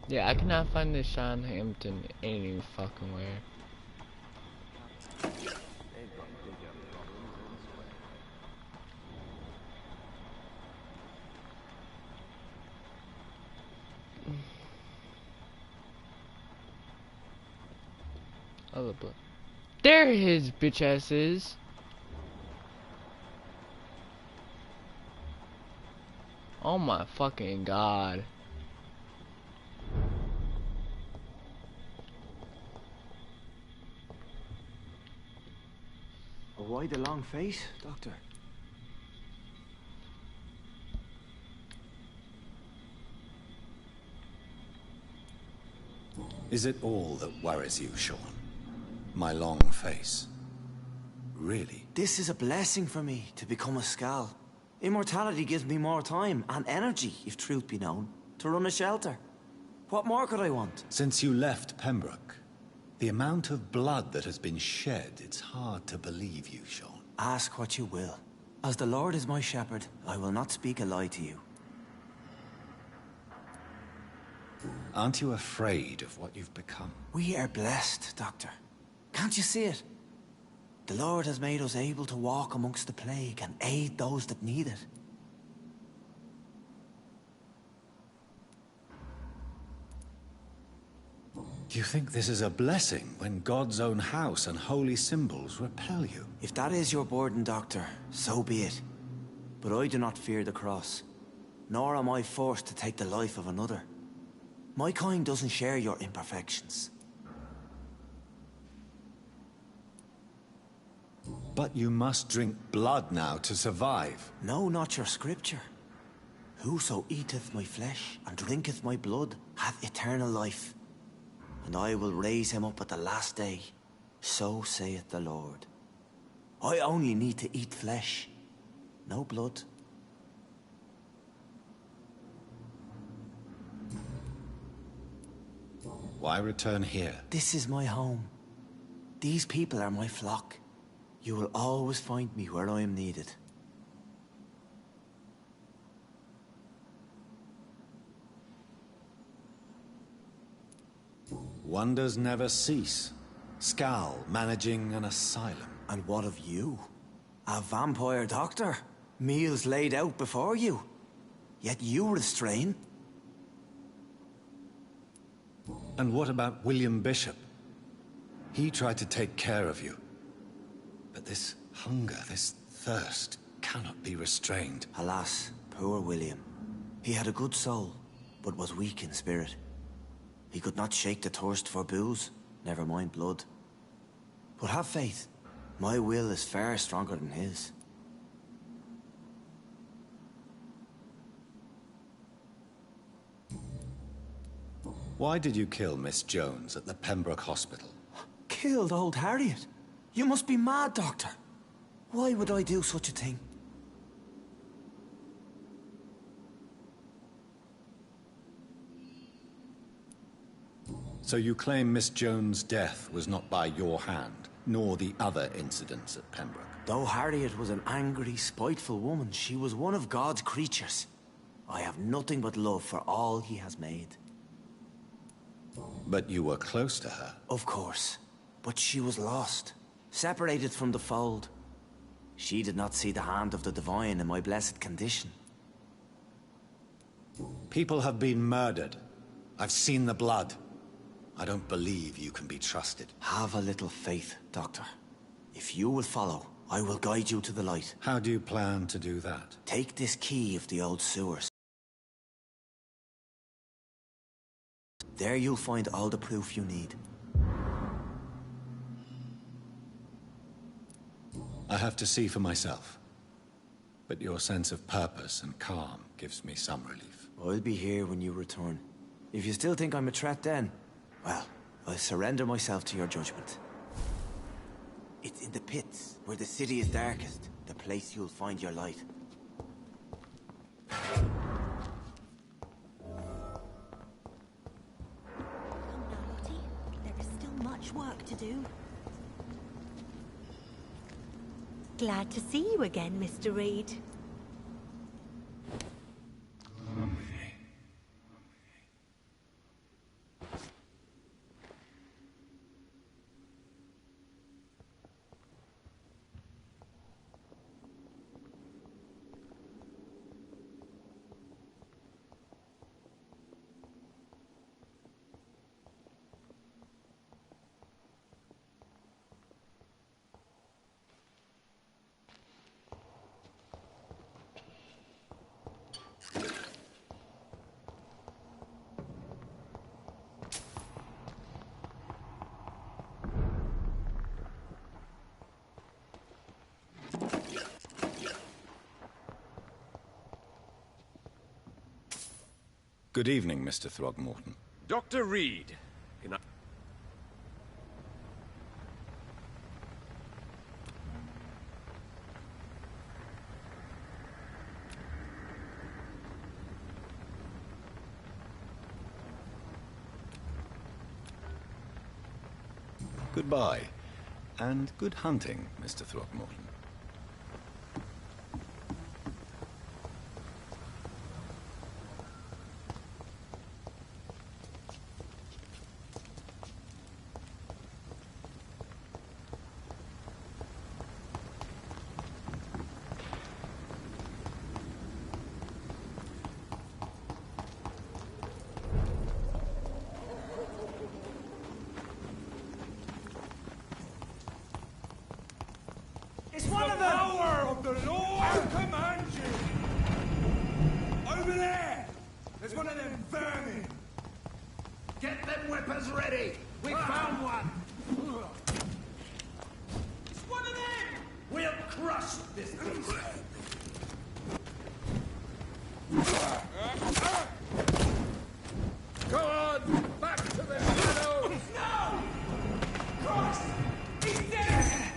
Yeah, I cannot find this Sean Hampton any fucking where. Oh, the blood. There his bitch ass is. Oh my fucking god. Why the long face, Doctor? Is it all that worries you, Sean? My long face? Really? This is a blessing for me, to become a Skal. Immortality gives me more time and energy, if truth be known, to run a shelter. What more could I want? Since you left Pembroke, the amount of blood that has been shed, it's hard to believe you, Sean. Ask what you will. As the Lord is my shepherd, I will not speak a lie to you. Aren't you afraid of what you've become? We are blessed, Doctor. Can't you see it? The Lord has made us able to walk amongst the plague and aid those that need it. Do you think this is a blessing when God's own house and holy symbols repel you? If that is your burden, Doctor, so be it. But I do not fear the cross, nor am I forced to take the life of another. My kind doesn't share your imperfections. But you must drink blood now to survive. No, not your scripture. Whoso eateth my flesh and drinketh my blood hath eternal life, and I will raise him up at the last day. So saith the Lord. I only need to eat flesh, no blood. Why return here? This is my home. These people are my flock. You will always find me where I am needed. Wonders never cease. Scal managing an asylum. And what of you? A vampire doctor? Meals laid out before you. Yet you restrain. And what about William Bishop? He tried to take care of you. But this hunger, this thirst, cannot be restrained. Alas, poor William. He had a good soul, but was weak in spirit. He could not shake the thirst for booze, never mind blood. But have faith. My will is far stronger than his. Why did you kill Miss Jones at the Pembroke Hospital? Killed old Harriet? You must be mad, Doctor. Why would I do such a thing? So you claim Miss Jones' death was not by your hand, nor the other incidents at Pembroke? Though Harriet was an angry, spiteful woman, she was one of God's creatures. I have nothing but love for all he has made. But you were close to her. Of course. But she was lost, separated from the fold. She did not see the hand of the divine in my blessed condition. People have been murdered. I've seen the blood. I don't believe you can be trusted. Have a little faith, Doctor. If you will follow, I will guide you to the light. How do you plan to do that? Take this key of the old sewers. There you'll find all the proof you need. I have to see for myself. But your sense of purpose and calm gives me some relief. I'll be here when you return. If you still think I'm a threat then, well, I'll surrender myself to your judgment. It's in the pits, where the city is darkest, the place you'll find your light. Come now, Lottie. There is still much work to do. Glad to see you again, Mr. Reed. Good evening, Mr. Throgmorton. Dr. Reed, can I... Goodbye, and good hunting, Mr. Throgmorton. the Lord commands you! Over there! There's one of them vermin! Get them weapons ready! We found one! It's one of them! We'll crush this beast! Go on! Back to the shadows! No! Cross! He's dead!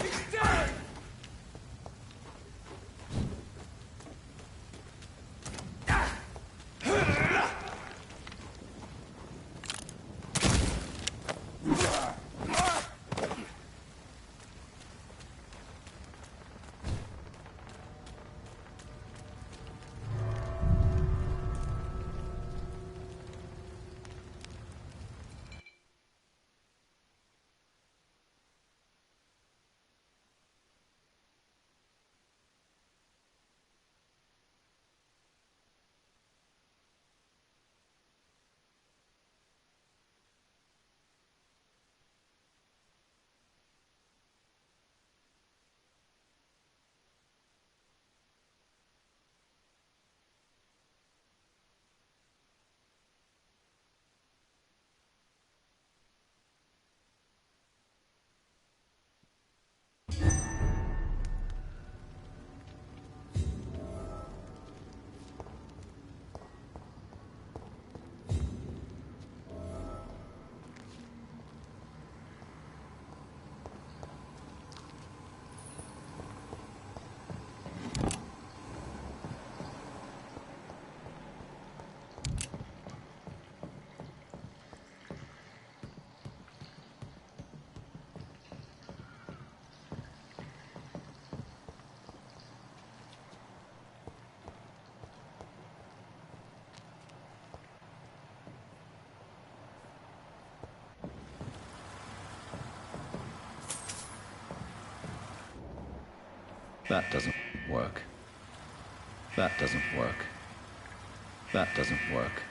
He's dead! That doesn't work. That doesn't work. That doesn't work.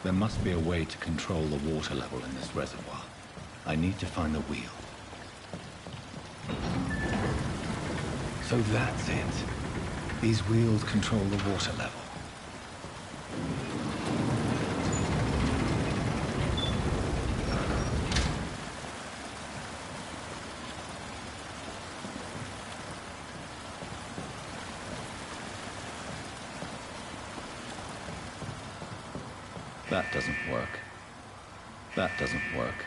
There must be a way to control the water level in this reservoir. I need to find the wheel. So that's it. These wheels control the water level. That doesn't work. That doesn't work.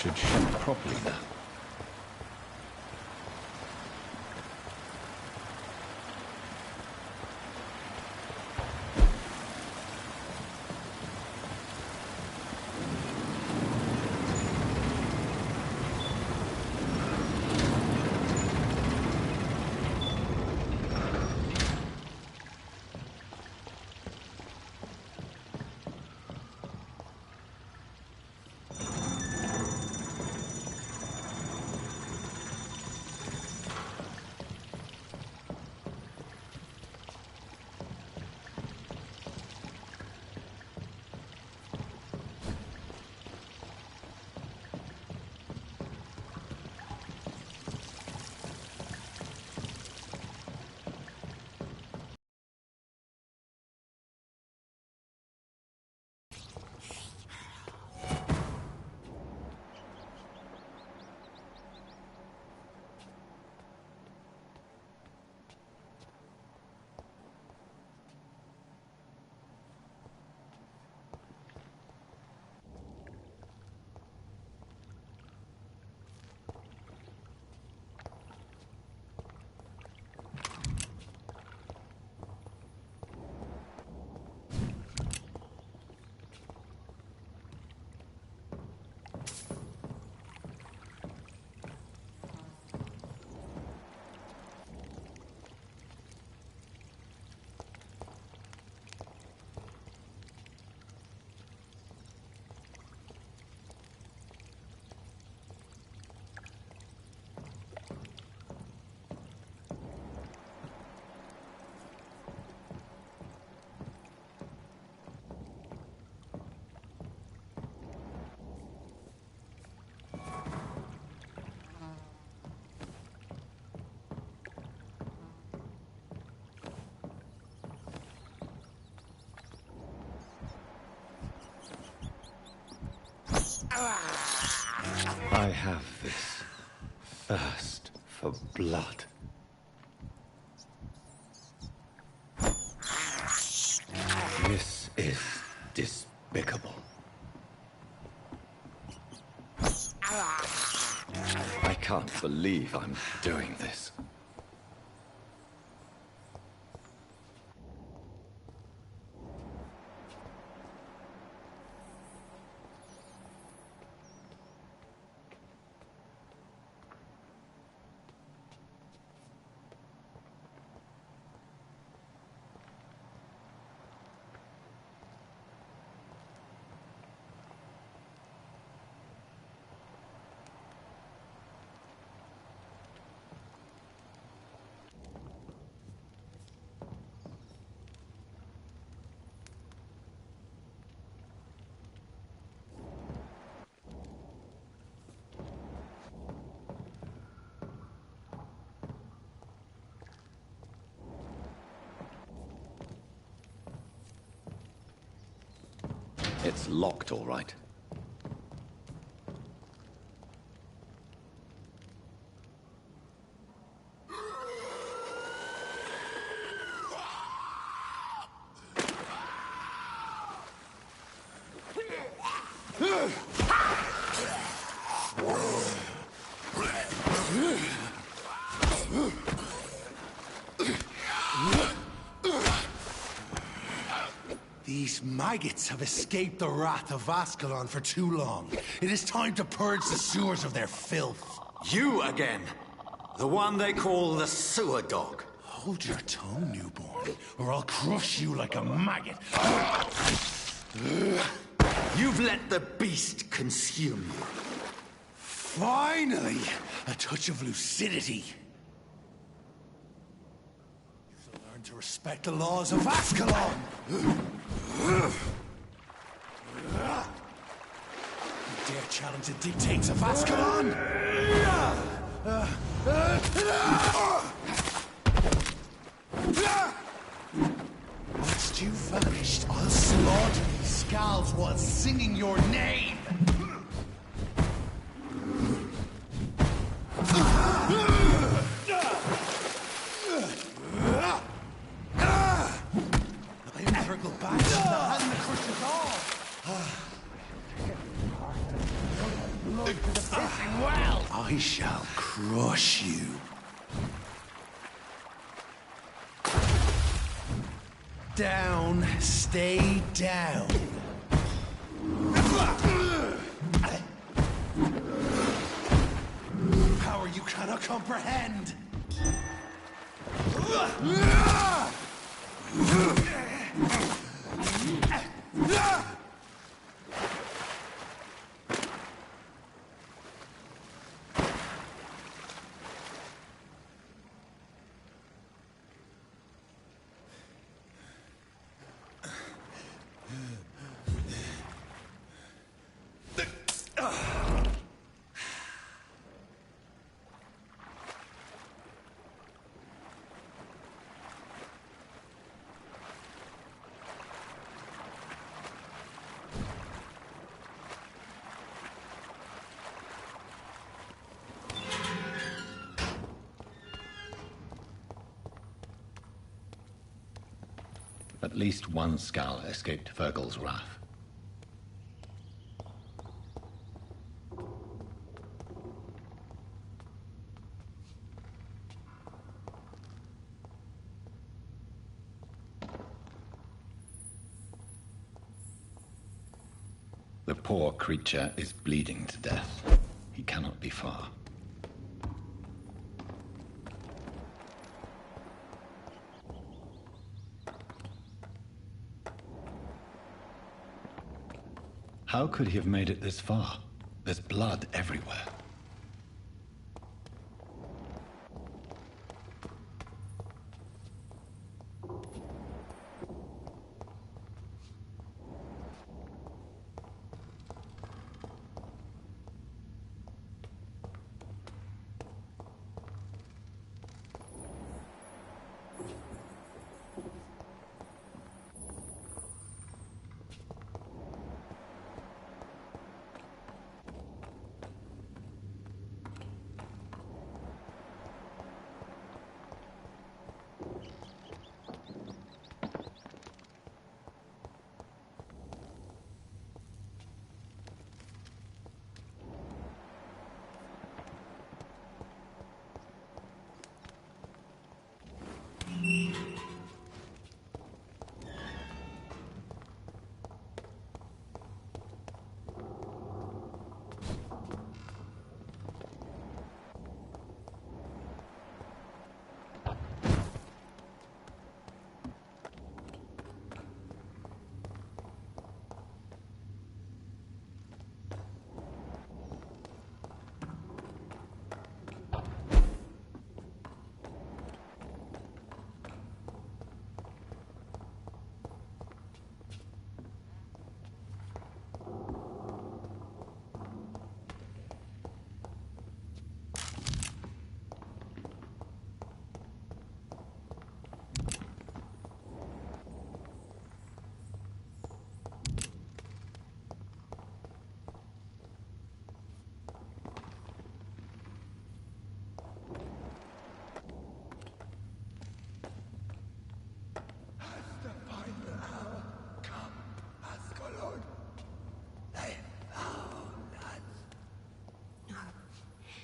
should shoot properly now. I have this thirst for blood. This is despicable. I can't believe I'm doing this. It's locked, all right. These maggots have escaped the wrath of Ascalon for too long. It is time to purge the sewers of their filth. You again! The one they call the sewer dog. Hold your tongue, newborn, or I'll crush you like a maggot. You've let the beast consume you. Finally! A touch of lucidity. You shall learn to respect the laws of Ascalon! You dare challenge the dictates of Ascalon? Once you've vanished, I'll slaughter these skulls while singing your name! I never go back to the hand that crushes all! shall crush you. Down, stay down. Power you cannot comprehend. At least one skull escaped Virgil's wrath. The poor creature is bleeding to death. He cannot be far. How could he have made it this far? There's blood everywhere.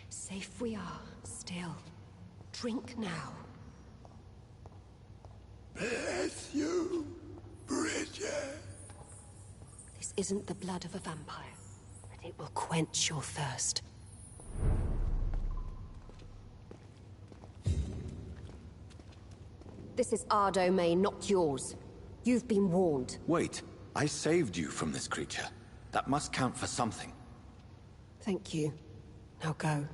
Safe we are, still. Drink now. Bless you, Bridget. This isn't the blood of a vampire, but it will quench your thirst. This is our domain, not yours. You've been warned. Wait, I saved you from this creature. That must count for something. Thank you. Now go.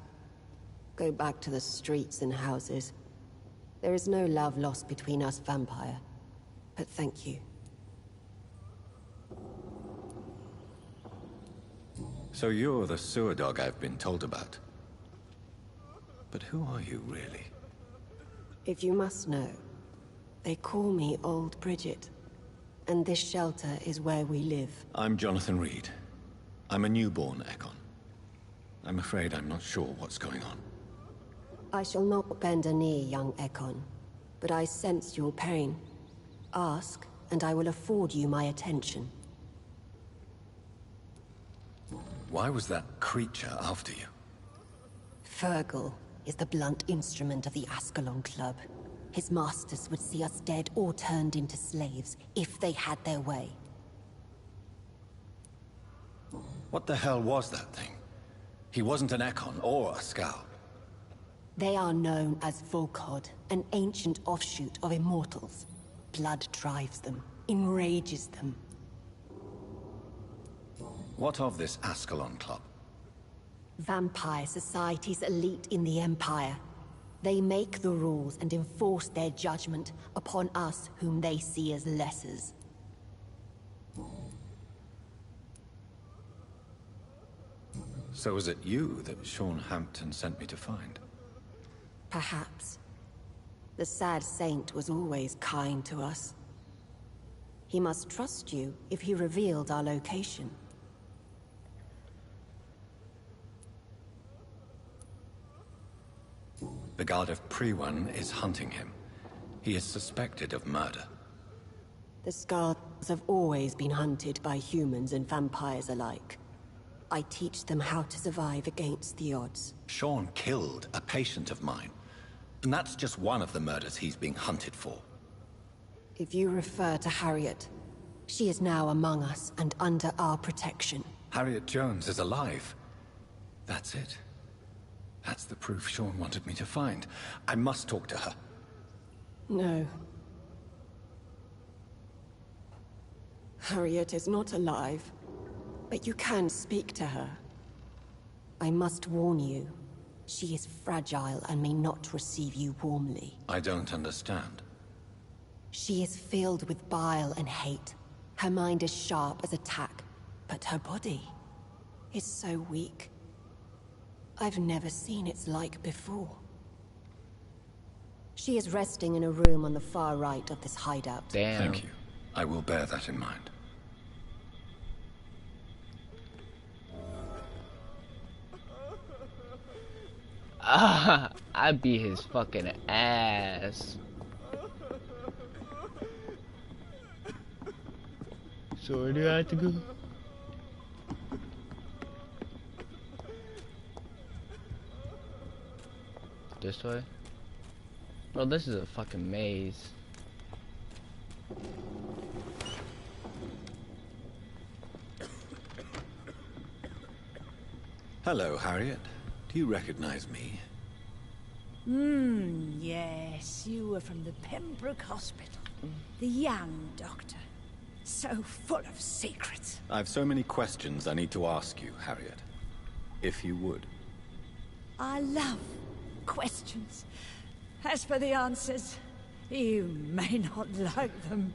Go back to the streets and houses. There is no love lost between us, Vampire. But thank you. So you're the sewer dog I've been told about. But who are you, really? If you must know, they call me Old Bridget. And this shelter is where we live. I'm Jonathan Reed. I'm a newborn Ekon. I'm afraid I'm not sure what's going on. I shall not bend a knee, young Ekon. But I sense your pain. Ask, and I will afford you my attention. Why was that creature after you? Fergal is the blunt instrument of the Ascalon Club. His masters would see us dead or turned into slaves if they had their way. What the hell was that thing? He wasn't an Ekon or a Scout. They are known as Volkod, an ancient offshoot of immortals. Blood drives them, enrages them. What of this Ascalon Club? Vampire Society's elite in the Empire. They make the rules and enforce their judgment upon us whom they see as lessers. So was it you that Sean Hampton sent me to find? Perhaps. The sad saint was always kind to us. He must trust you if he revealed our location. The guard of Prewan is hunting him. He is suspected of murder. The Scars have always been hunted by humans and vampires alike. I teach them how to survive against the odds. Sean killed a patient of mine. And that's just one of the murders he's being hunted for. If you refer to Harriet, she is now among us and under our protection. Harriet Jones is alive. That's it. That's the proof Sean wanted me to find. I must talk to her. No. Harriet is not alive, but you can speak to her. I must warn you, she is fragile and may not receive you warmly. I don't understand. She is filled with bile and hate. Her mind is sharp as a tack, but her body is so weak. I've never seen its like before. She is resting in a room on the far right of this hideout. Damn. Thank you. I will bear that in mind. I beat his fucking ass. So where do I have to go? This way? Bro, this is a fucking maze. Hello, Harriet. Do you recognize me? Yes, you were from the Pembroke Hospital. The young doctor. So full of secrets. I've so many questions I need to ask you, Harriet. If you would. I love questions. As for the answers, you may not like them.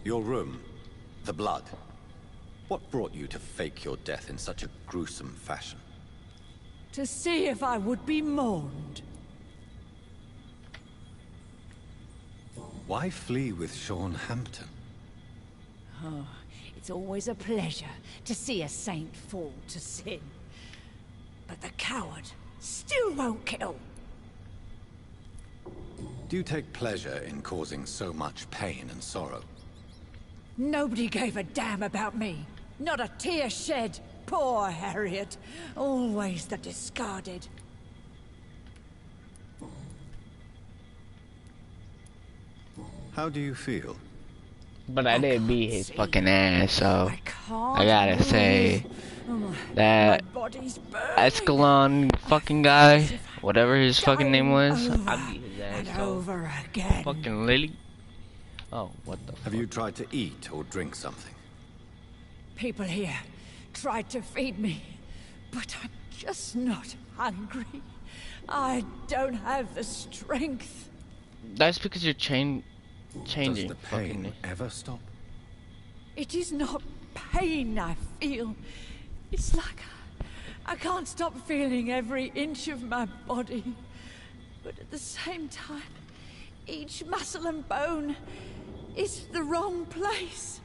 Your room. The blood. What brought you to fake your death in such a gruesome fashion? To see if I would be mourned. Why flee with Sean Hampton? Oh, it's always a pleasure to see a saint fall to sin. But the coward still won't kill. Do you take pleasure in causing so much pain and sorrow? Nobody gave a damn about me. Not a tear shed. Poor Harriet. Always the discarded. How do you feel? But I didn't beat his fucking ass, so I gotta say that Ascalon fucking guy, whatever his fucking name was, I beat his ass so fucking Lily. Oh, what the fuck? Have you tried to eat or drink something? People here tried to feed me, but I'm just not hungry. I don't have the strength. That's because you're changing. Does the pain ever stop? It is not pain I feel. It's like I can't stop feeling every inch of my body. But at the same time, each muscle and bone is the wrong place.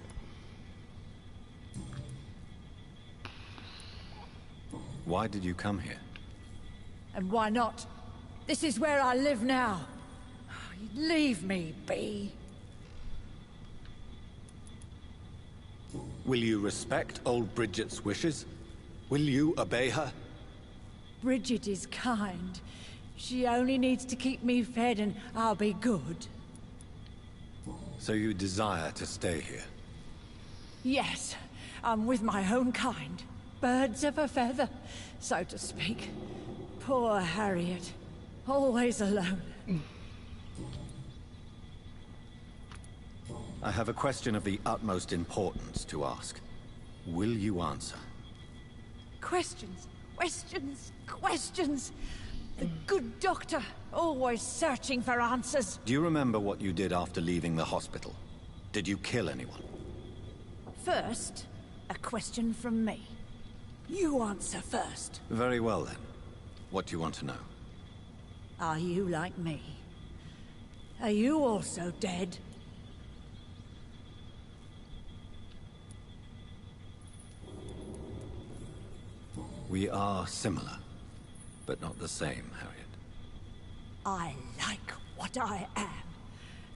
Why did you come here? And why not? This is where I live now. Leave me be. Will you respect old Bridget's wishes? Will you obey her? Bridget is kind. She only needs to keep me fed and I'll be good. So you desire to stay here? Yes, I'm with my own kind. Birds of a feather, so to speak. Poor Harriet. Always alone. I have a question of the utmost importance to ask. Will you answer? Questions, questions, questions. The good doctor, always searching for answers. Do you remember what you did after leaving the hospital? Did you kill anyone? First, a question from me. You answer first. Very well then. What do you want to know? Are you like me? Are you also dead? We are similar, but not the same, Harriet. I like what I am.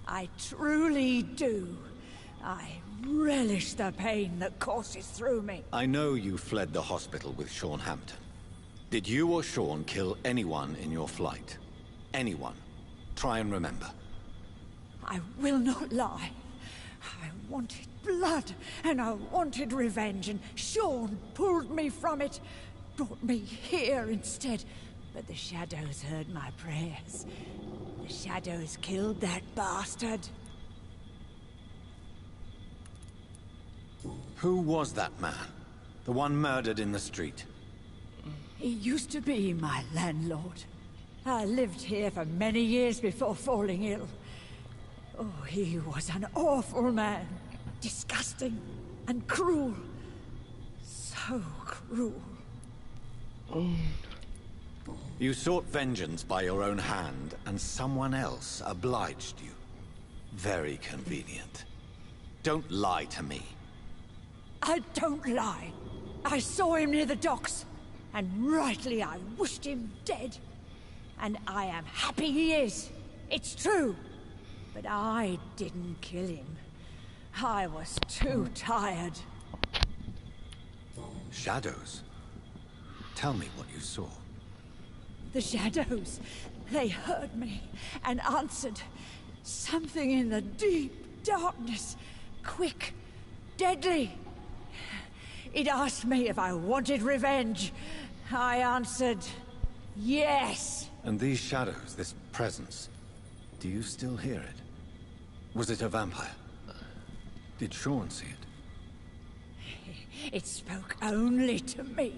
I truly do. I relish the pain that courses through me. I know you fled the hospital with Sean Hampton. Did you or Sean kill anyone in your flight? Anyone? Try and remember. I will not lie. I wanted blood, and I wanted revenge, and Sean pulled me from it, brought me here instead. But the shadows heard my prayers. The shadows killed that bastard. Who was that man? The one murdered in the street? He used to be my landlord. I lived here for many years before falling ill. Oh, he was an awful man. Disgusting and cruel. So cruel. You sought vengeance by your own hand, and someone else obliged you. Very convenient. Don't lie to me. I don't lie. I saw him near the docks, and rightly I wished him dead. And I am happy he is. It's true. But I didn't kill him. I was too tired. Shadows? Tell me what you saw. The shadows, they heard me and answered. Something in the deep darkness. Quick, deadly. It asked me if I wanted revenge. I answered, yes. And these shadows, this presence, do you still hear it? Was it a vampire? Did Sean see it? It spoke only to me,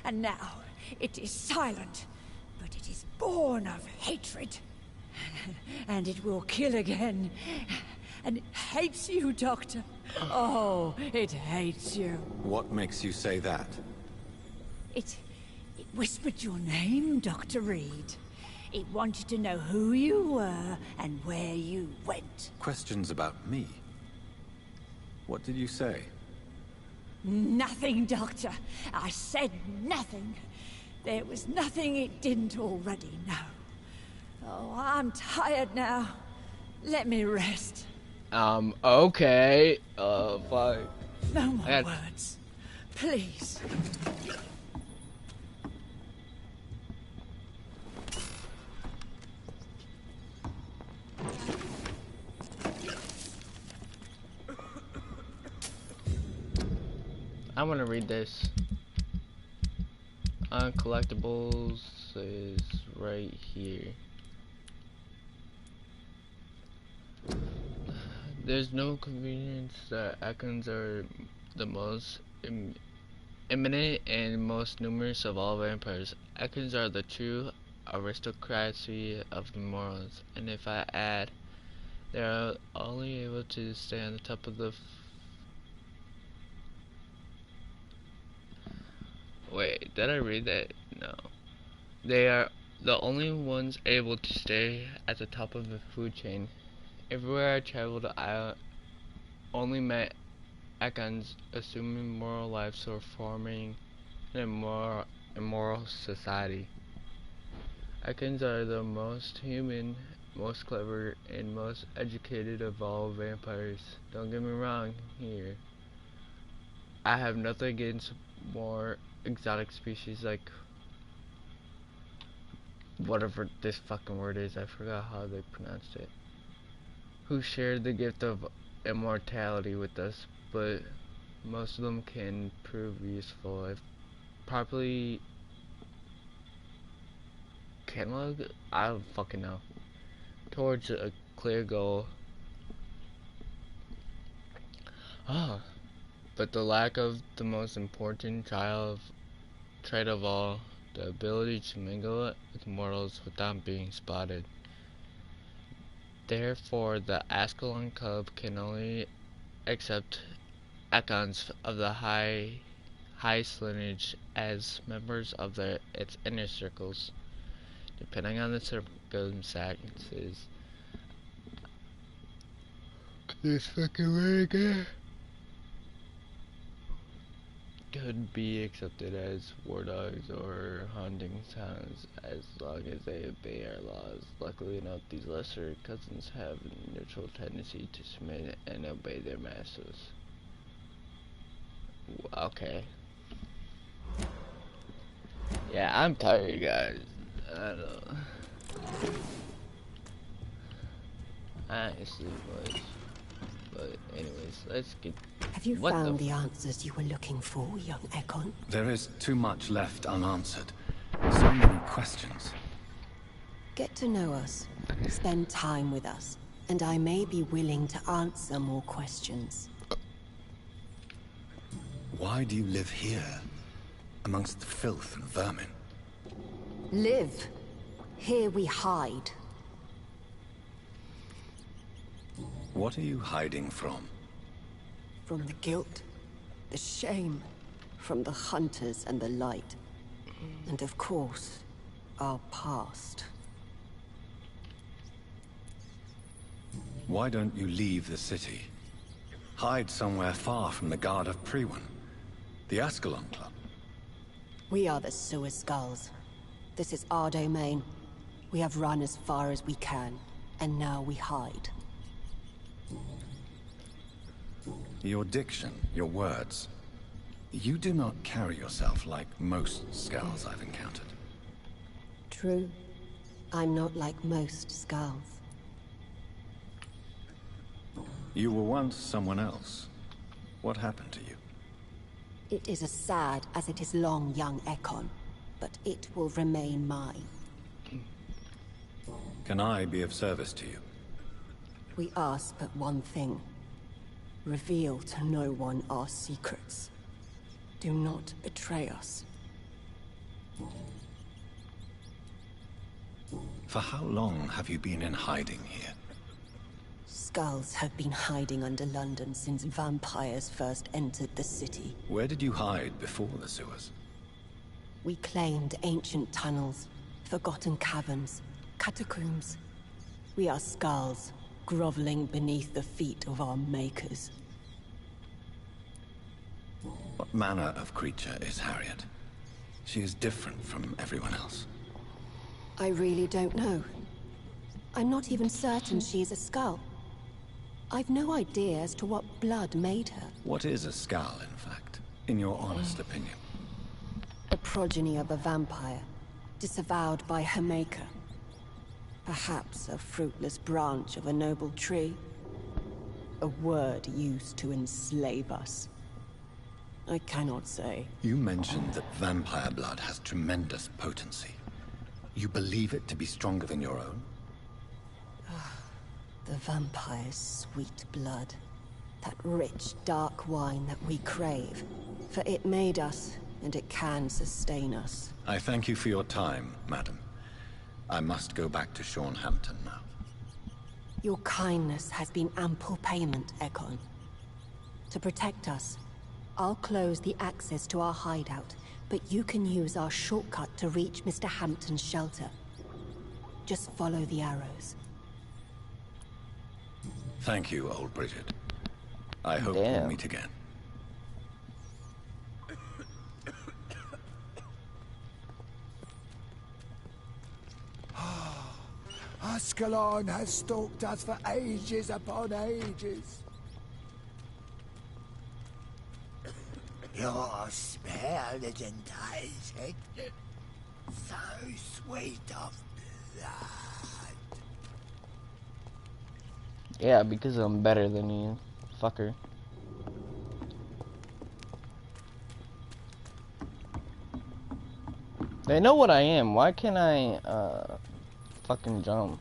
and now it is silent, but it is born of hatred. And it will kill again. And it hates you, Doctor. Oh, it hates you. What makes you say that? It whispered your name, Dr. Reed. It wanted to know who you were and where you went. Questions about me? What did you say? Nothing, Doctor. I said nothing. There was nothing it didn't already know. Oh, I'm tired now. Let me rest. Okay. Fine. No more words. Please. I'm gonna read this. Collectibles is right here. There's no convenience that Ekans are the most imminent and most numerous of all vampires. Ekans are the true aristocracy of the morals, and if I add, they are only able to stay on the top of the Wait, did I read that? No. They are the only ones able to stay at the top of the food chain. Everywhere I traveled, I only met Ekans assuming moral lives or forming an immoral society. Ekans are the most human, most clever, and most educated of all vampires. Don't get me wrong here. I have nothing against more exotic species like whatever this fucking word is. I forgot how they pronounced it. Who shared the gift of immortality with us, but most of them can prove useful if properly cataloged. I don't fucking know. Towards a clear goal. But the lack of the most important trait of all, the ability to mingle with mortals without being spotted. Therefore, the Ascalon Club can only accept icons of the highest lineage as members of its inner circles. Depending on the circumstances, this fucking word again could be accepted as war dogs or hunting sounds as long as they obey our laws. Luckily enough, these lesser cousins have a neutral tendency to submit and obey their masters. Okay. Yeah, I'm tired, guys. I don't know. I honestly was. But anyways, let's get... Have you found the answers you were looking for, young Ekon? There is too much left unanswered. So many questions. Get to know us. Spend time with us. And I may be willing to answer more questions. Why do you live here? Amongst the filth and vermin? Live. Here we hide. What are you hiding from? From the guilt, the shame, from the hunters and the light. And of course, our past. Why don't you leave the city? Hide somewhere far from the guard of Priwen. The Ascalon Club. We are the Sewer Skulls. This is our domain. We have run as far as we can, and now we hide. Your diction, your words. You do not carry yourself like most Skulls I've encountered. True. I'm not like most Skulls. You were once someone else. What happened to you? It is as sad as it is long, young Ekon, but it will remain mine. Can I be of service to you? We ask but one thing. Reveal to no one our secrets. Do not betray us. For how long have you been in hiding here? Skulls have been hiding under London since vampires first entered the city. Where did you hide before the sewers? We claimed ancient tunnels, forgotten caverns, catacombs. We are Skulls, groveling beneath the feet of our makers. What manner of creature is Harriet? She is different from everyone else. I really don't know. I'm not even certain she is a Skull. I've no idea as to what blood made her. What is a Skull, in fact, in your honest opinion? A progeny of a vampire, disavowed by her maker. Perhaps a fruitless branch of a noble tree. A word used to enslave us. I cannot say. You mentioned that vampire blood has tremendous potency. You believe it to be stronger than your own? The vampire's sweet blood. That rich, dark wine that we crave. For it made us, and it can sustain us. I thank you for your time, madam. I must go back to Hampton now. Your kindness has been ample payment, Ekon. To protect us, I'll close the access to our hideout, but you can use our shortcut to reach Mr. Hampton's shelter. Just follow the arrows. Thank you, old Bridget. I hope we'll meet again. Ascalon has stalked us for ages upon ages. Your smell is enticing. So sweet of blood. Yeah, because I'm better than you, fucker. They know what I am. Why can't I, fucking jump?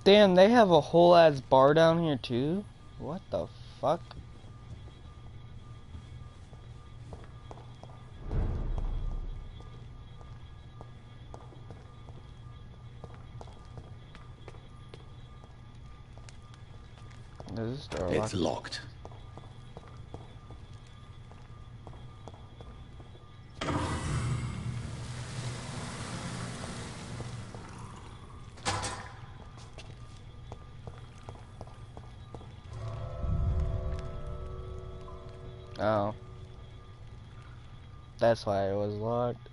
Damn, they have a whole ass bar down here too? What the fuck? Is this door It's locked? locked. Oh. That's why it was locked.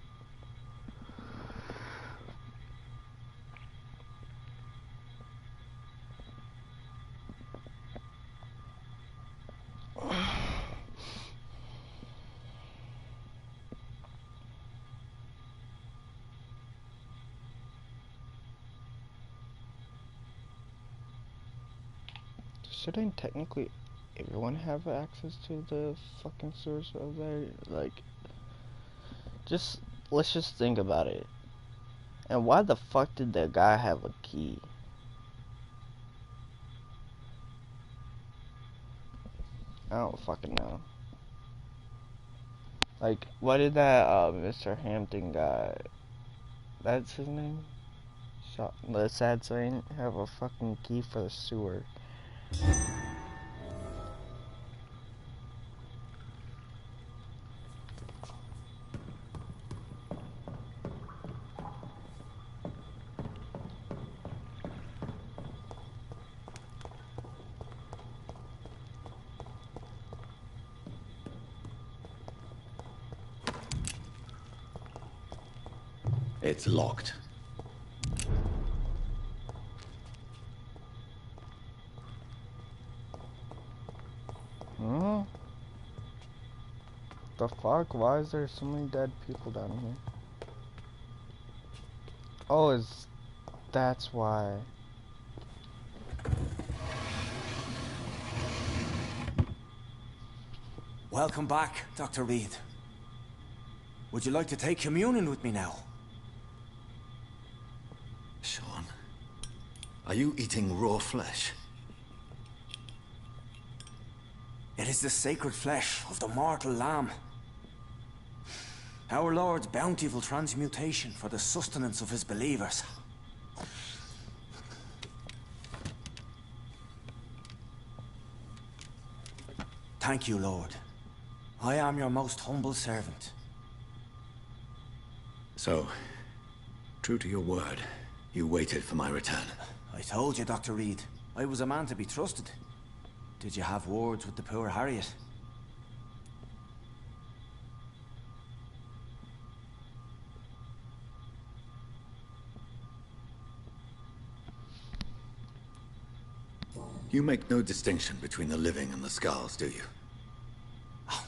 Shouldn't technically everyone have access to the fucking source of there? Like, let's just think about it. And why the fuck did the guy have a key? I don't fucking know. Like, why did that Mr. Hampton guy, that's his name? The sad saint, have a fucking key for the sewer? It's locked. Hmm? The fuck? Why is there so many dead people down here? Oh, that's why. Welcome back, Dr. Reed. Would you like to take communion with me now? Sean, are you eating raw flesh? It is the sacred flesh of the mortal lamb. Our Lord's bountiful transmutation for the sustenance of his believers. Thank you, Lord. I am your most humble servant. So, true to your word, you waited for my return. I told you, Dr. Reed, I was a man to be trusted. Did you have words with the poor Harriet? You make no distinction between the living and the scars, do you?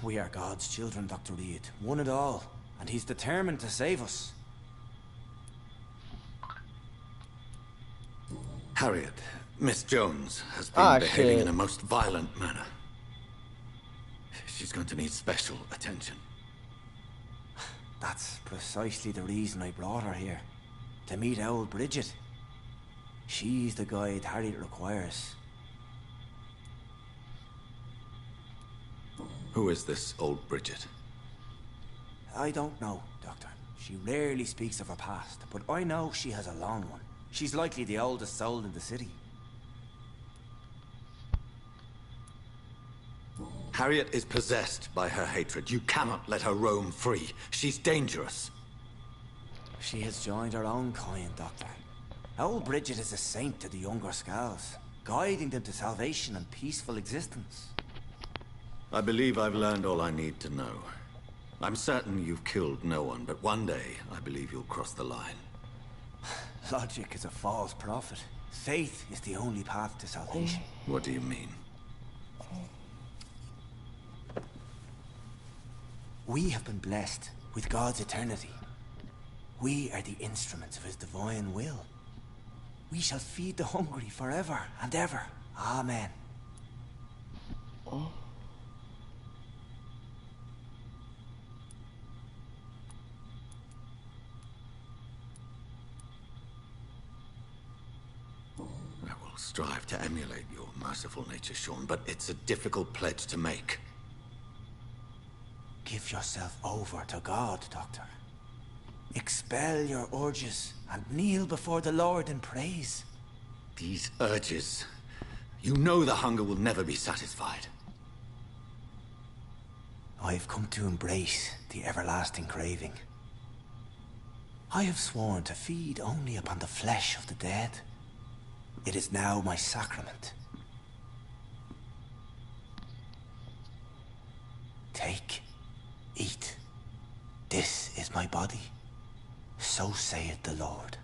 We are God's children, Dr. Reed. One and all. And he's determined to save us. Harriet, Miss Jones, has been behaving shit. in a most violent manner. She's going to need special attention. That's precisely the reason I brought her here. To meet old Bridget. She's the guide Harriet requires. Who is this old Bridget? I don't know, Doctor. She rarely speaks of her past, but I know she has a long one. She's likely the oldest soul in the city. Harriet is possessed by her hatred. You cannot let her roam free. She's dangerous. She has joined her own kind, Doctor. Old Bridget is a saint to the younger Scals, guiding them to salvation and peaceful existence. I believe I've learned all I need to know. I'm certain you've killed no one, but one day I believe you'll cross the line. Logic is a false prophet. Faith is the only path to salvation. What do you mean? We have been blessed with God's eternity. We are the instruments of his divine will. We shall feed the hungry forever and ever. Amen. I will strive to emulate your merciful nature, Sean, but it's a difficult pledge to make. Give yourself over to God, Doctor. Expel your urges and kneel before the Lord in praise. These urges... You know the hunger will never be satisfied. I've come to embrace the everlasting craving. I have sworn to feed only upon the flesh of the dead. It is now my sacrament. Take, eat. This is my body. So saith the Lord.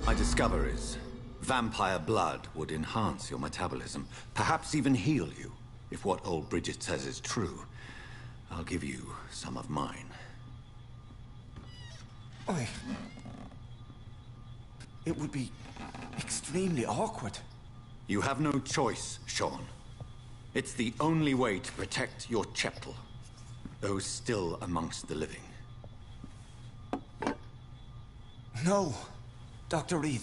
My discover is, vampire blood would enhance your metabolism, perhaps even heal you. If what old Bridget says is true, I'll give you some of mine. It would be extremely awkward. You have no choice, Sean. It's the only way to protect your cheptel, those still amongst the living. No, Dr. Reed.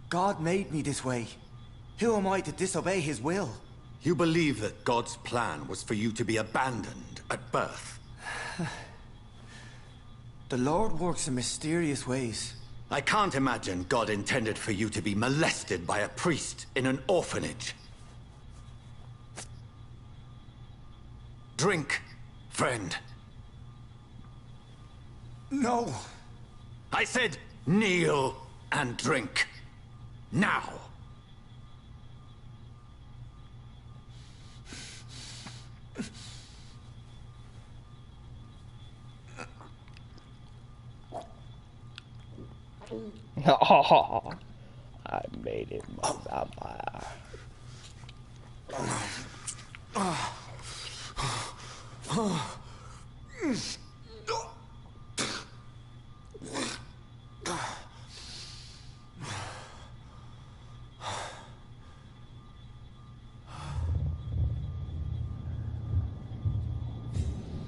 God made me this way. Who am I to disobey his will? You believe that God's plan was for you to be abandoned at birth? The Lord works in mysterious ways. I can't imagine God intended for you to be molested by a priest in an orphanage. Drink, friend. No. I said kneel and drink. Now. Oh, I made it, my vampire.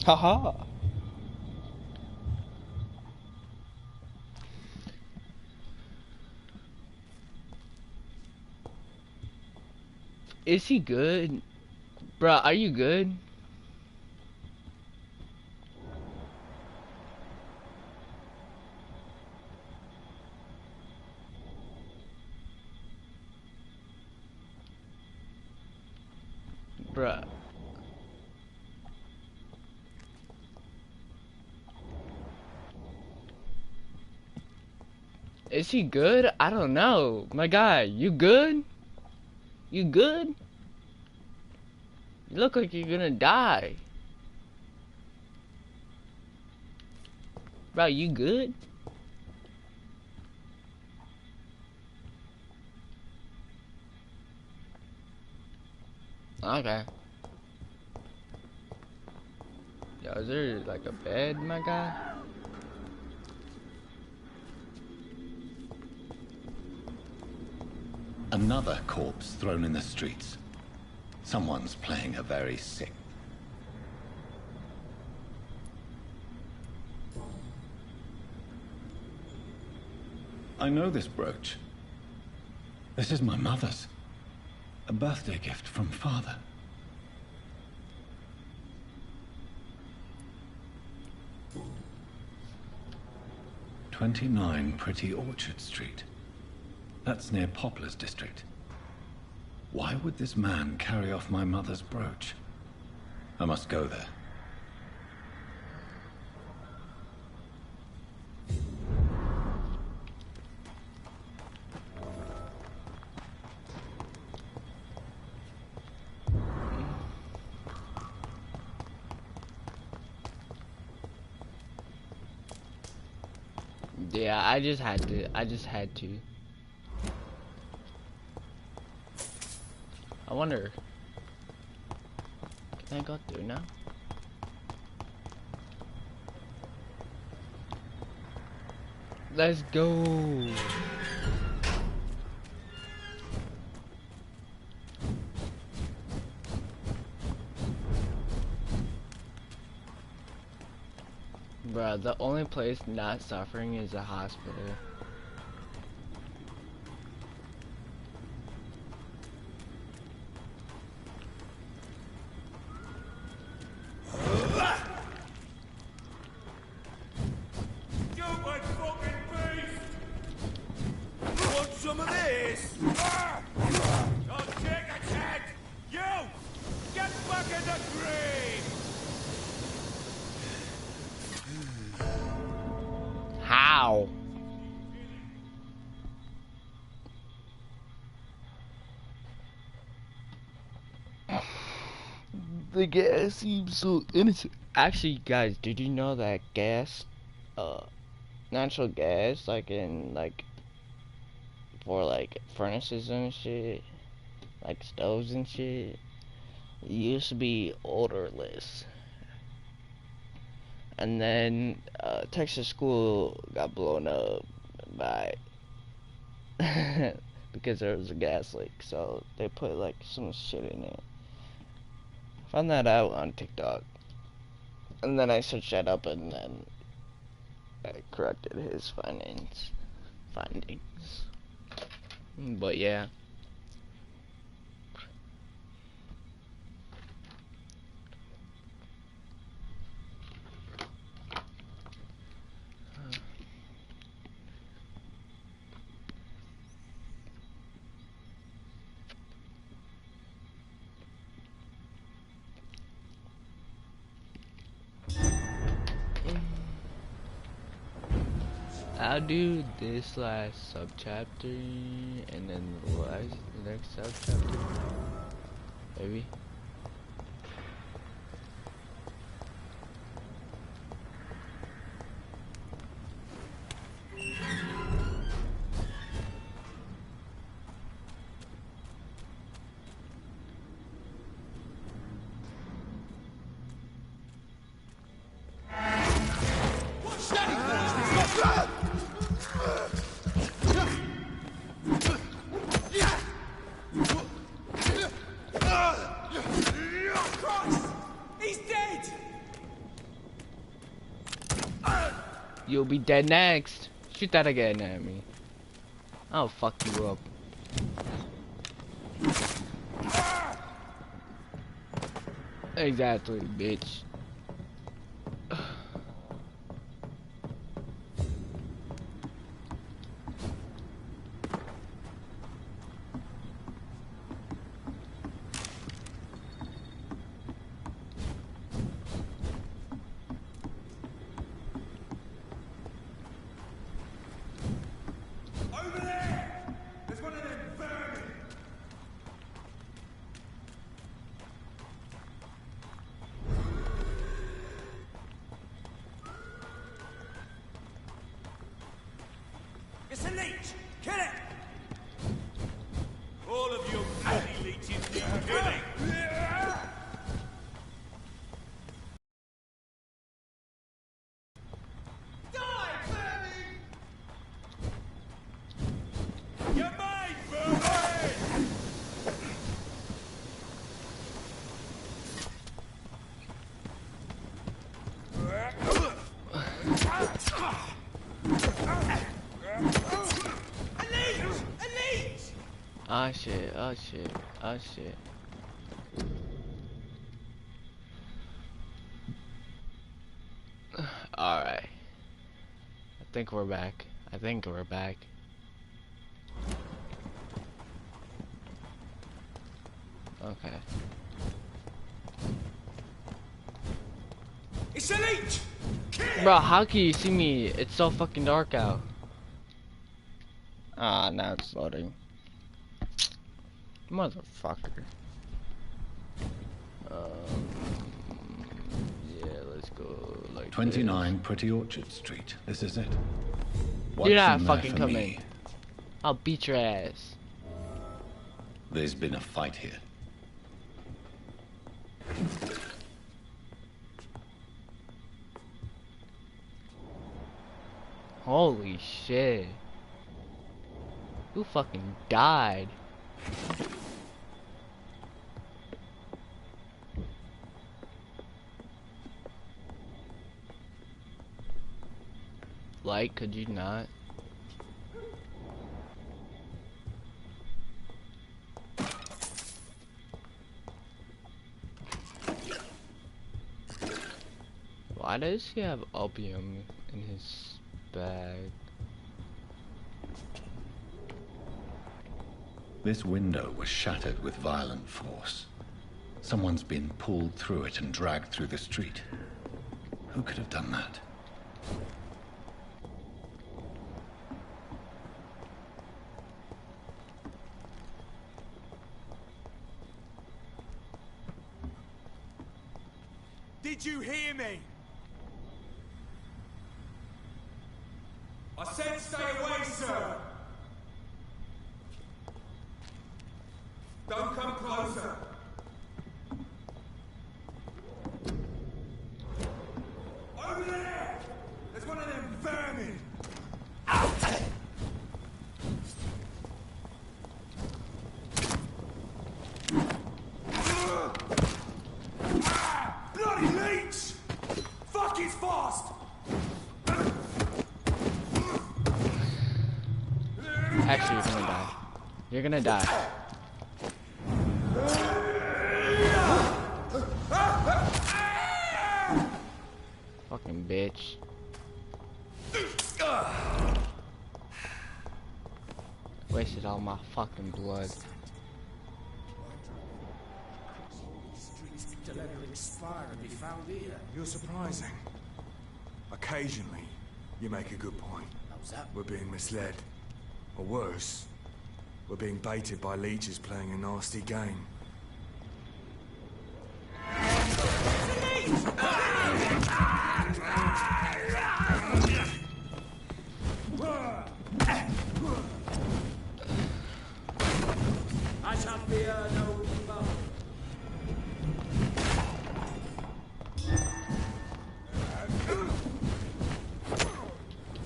Haha. Is he good? Bruh, are you good? Bruh. Is he good? I don't know. My guy, you good? You good? You look like you're gonna die. Bro, you good? Okay. Yo, is there like a bed, my guy? Another corpse thrown in the streets. Someone's playing her very sick. I know this brooch. This is my mother's. A birthday gift from father. "29 Pretty Orchard Street. That's near Poplar's district. Why would this man carry off my mother's brooch? I must go there. Yeah, I just had to. I just had to. I wonder. Can I go through now? Let's go. Bruh, the only place not suffering is a hospital. You went fucking beast! Want some of this? I'll take a chance! You! Get back in the grave! How? The gas seems so innocent. Actually, guys, did you know that gas, natural gas, like in, like, for, like, furnaces and shit, like stoves and shit, it used to be odorless. And then, Texas school got blown up by, because there was a gas leak, so they put, like, some shit in it. Found that out on TikTok. And then I searched that up and then I corrected his findings. But yeah. I'll do this last subchapter and then the next subchapter. Maybe. He's dead! You'll be dead next. Shoot that again at me. I'll fuck you up. Exactly, bitch. Over there! There's one of them vermin! It's a leech! Kill it! All of you bloody leeches need killing! Die, vermin! You're mine, vermin! Elite! Ah shit, oh shit, oh shit. Alright. I think we're back. Okay. It's elite! Bro, how can you see me? It's so fucking dark out. Ah, now it's loading. Motherfucker. Yeah, let's let's go like 29 Pretty Orchard Street. This is it. You're not in there fucking for coming. me? I'll beat your ass. There's been a fight here. Holy shit. Who fucking died? Like, could you not? Why does he have opium in his bag? This window was shattered with violent force. Someone's been pulled through it and dragged through the street. Who could have done that? Did you hear me? I said stay away, sir. Don't come closer. Over there! There's one of them vermin! Bloody leech! Fuck, he's fast! Actually, you're gonna die. You're gonna die. Fucking bitch. Wasted all my fucking blood. To let her expire and be found here. You're surprising. Occasionally, you make a good point. How's that? We're being misled. Or worse, we're being baited by leeches playing a nasty game. I shall fear no evil.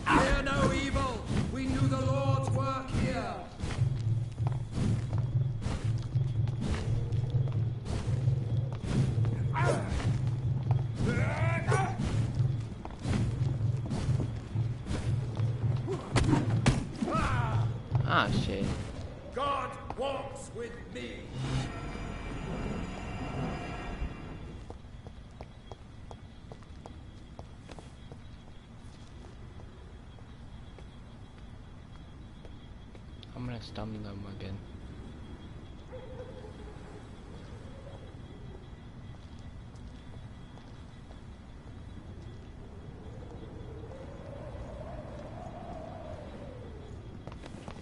Fear no evil. We knew the Lord's work here. Ah, shit. God walks with me. I'm gonna stun them again.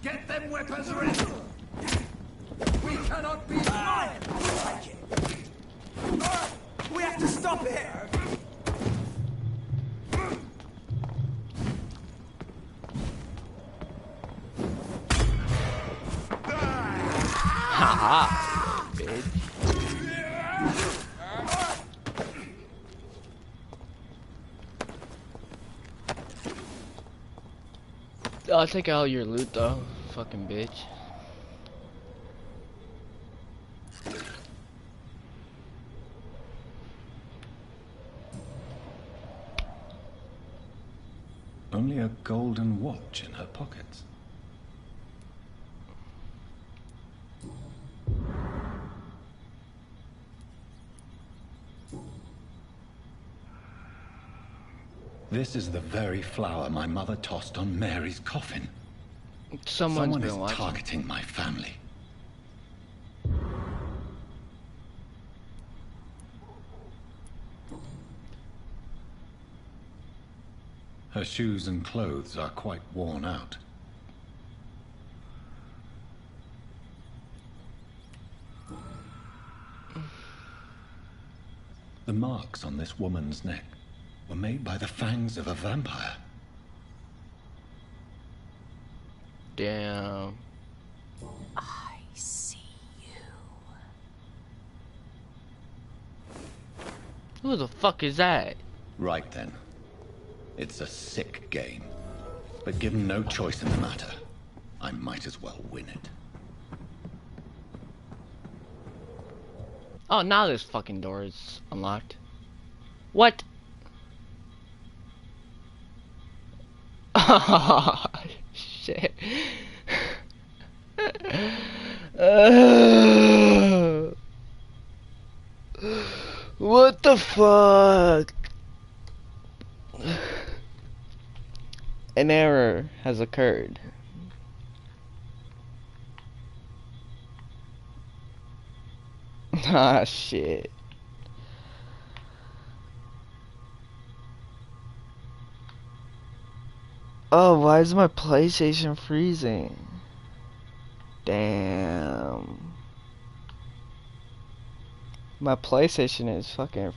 Get them weapons ready. We cannot be blind. We have to stop it. Haha, bitch. I'll take all your loot though, fucking bitch. Only a golden watch in her pockets. This is the very flower my mother tossed on Mary's coffin. Someone is watching. targeting my family. Her shoes and clothes are quite worn out. The marks on this woman's neck were made by the fangs of a vampire. Damn. I see you. Who the fuck is that? Right then. It's a sick game. But given no choice in the matter, I might as well win it. Oh, now this fucking door is unlocked. What? Oh, shit. What the fuck? An error has occurred. Ah, shit. Oh, why is my PlayStation freezing? Damn. My PlayStation is fucking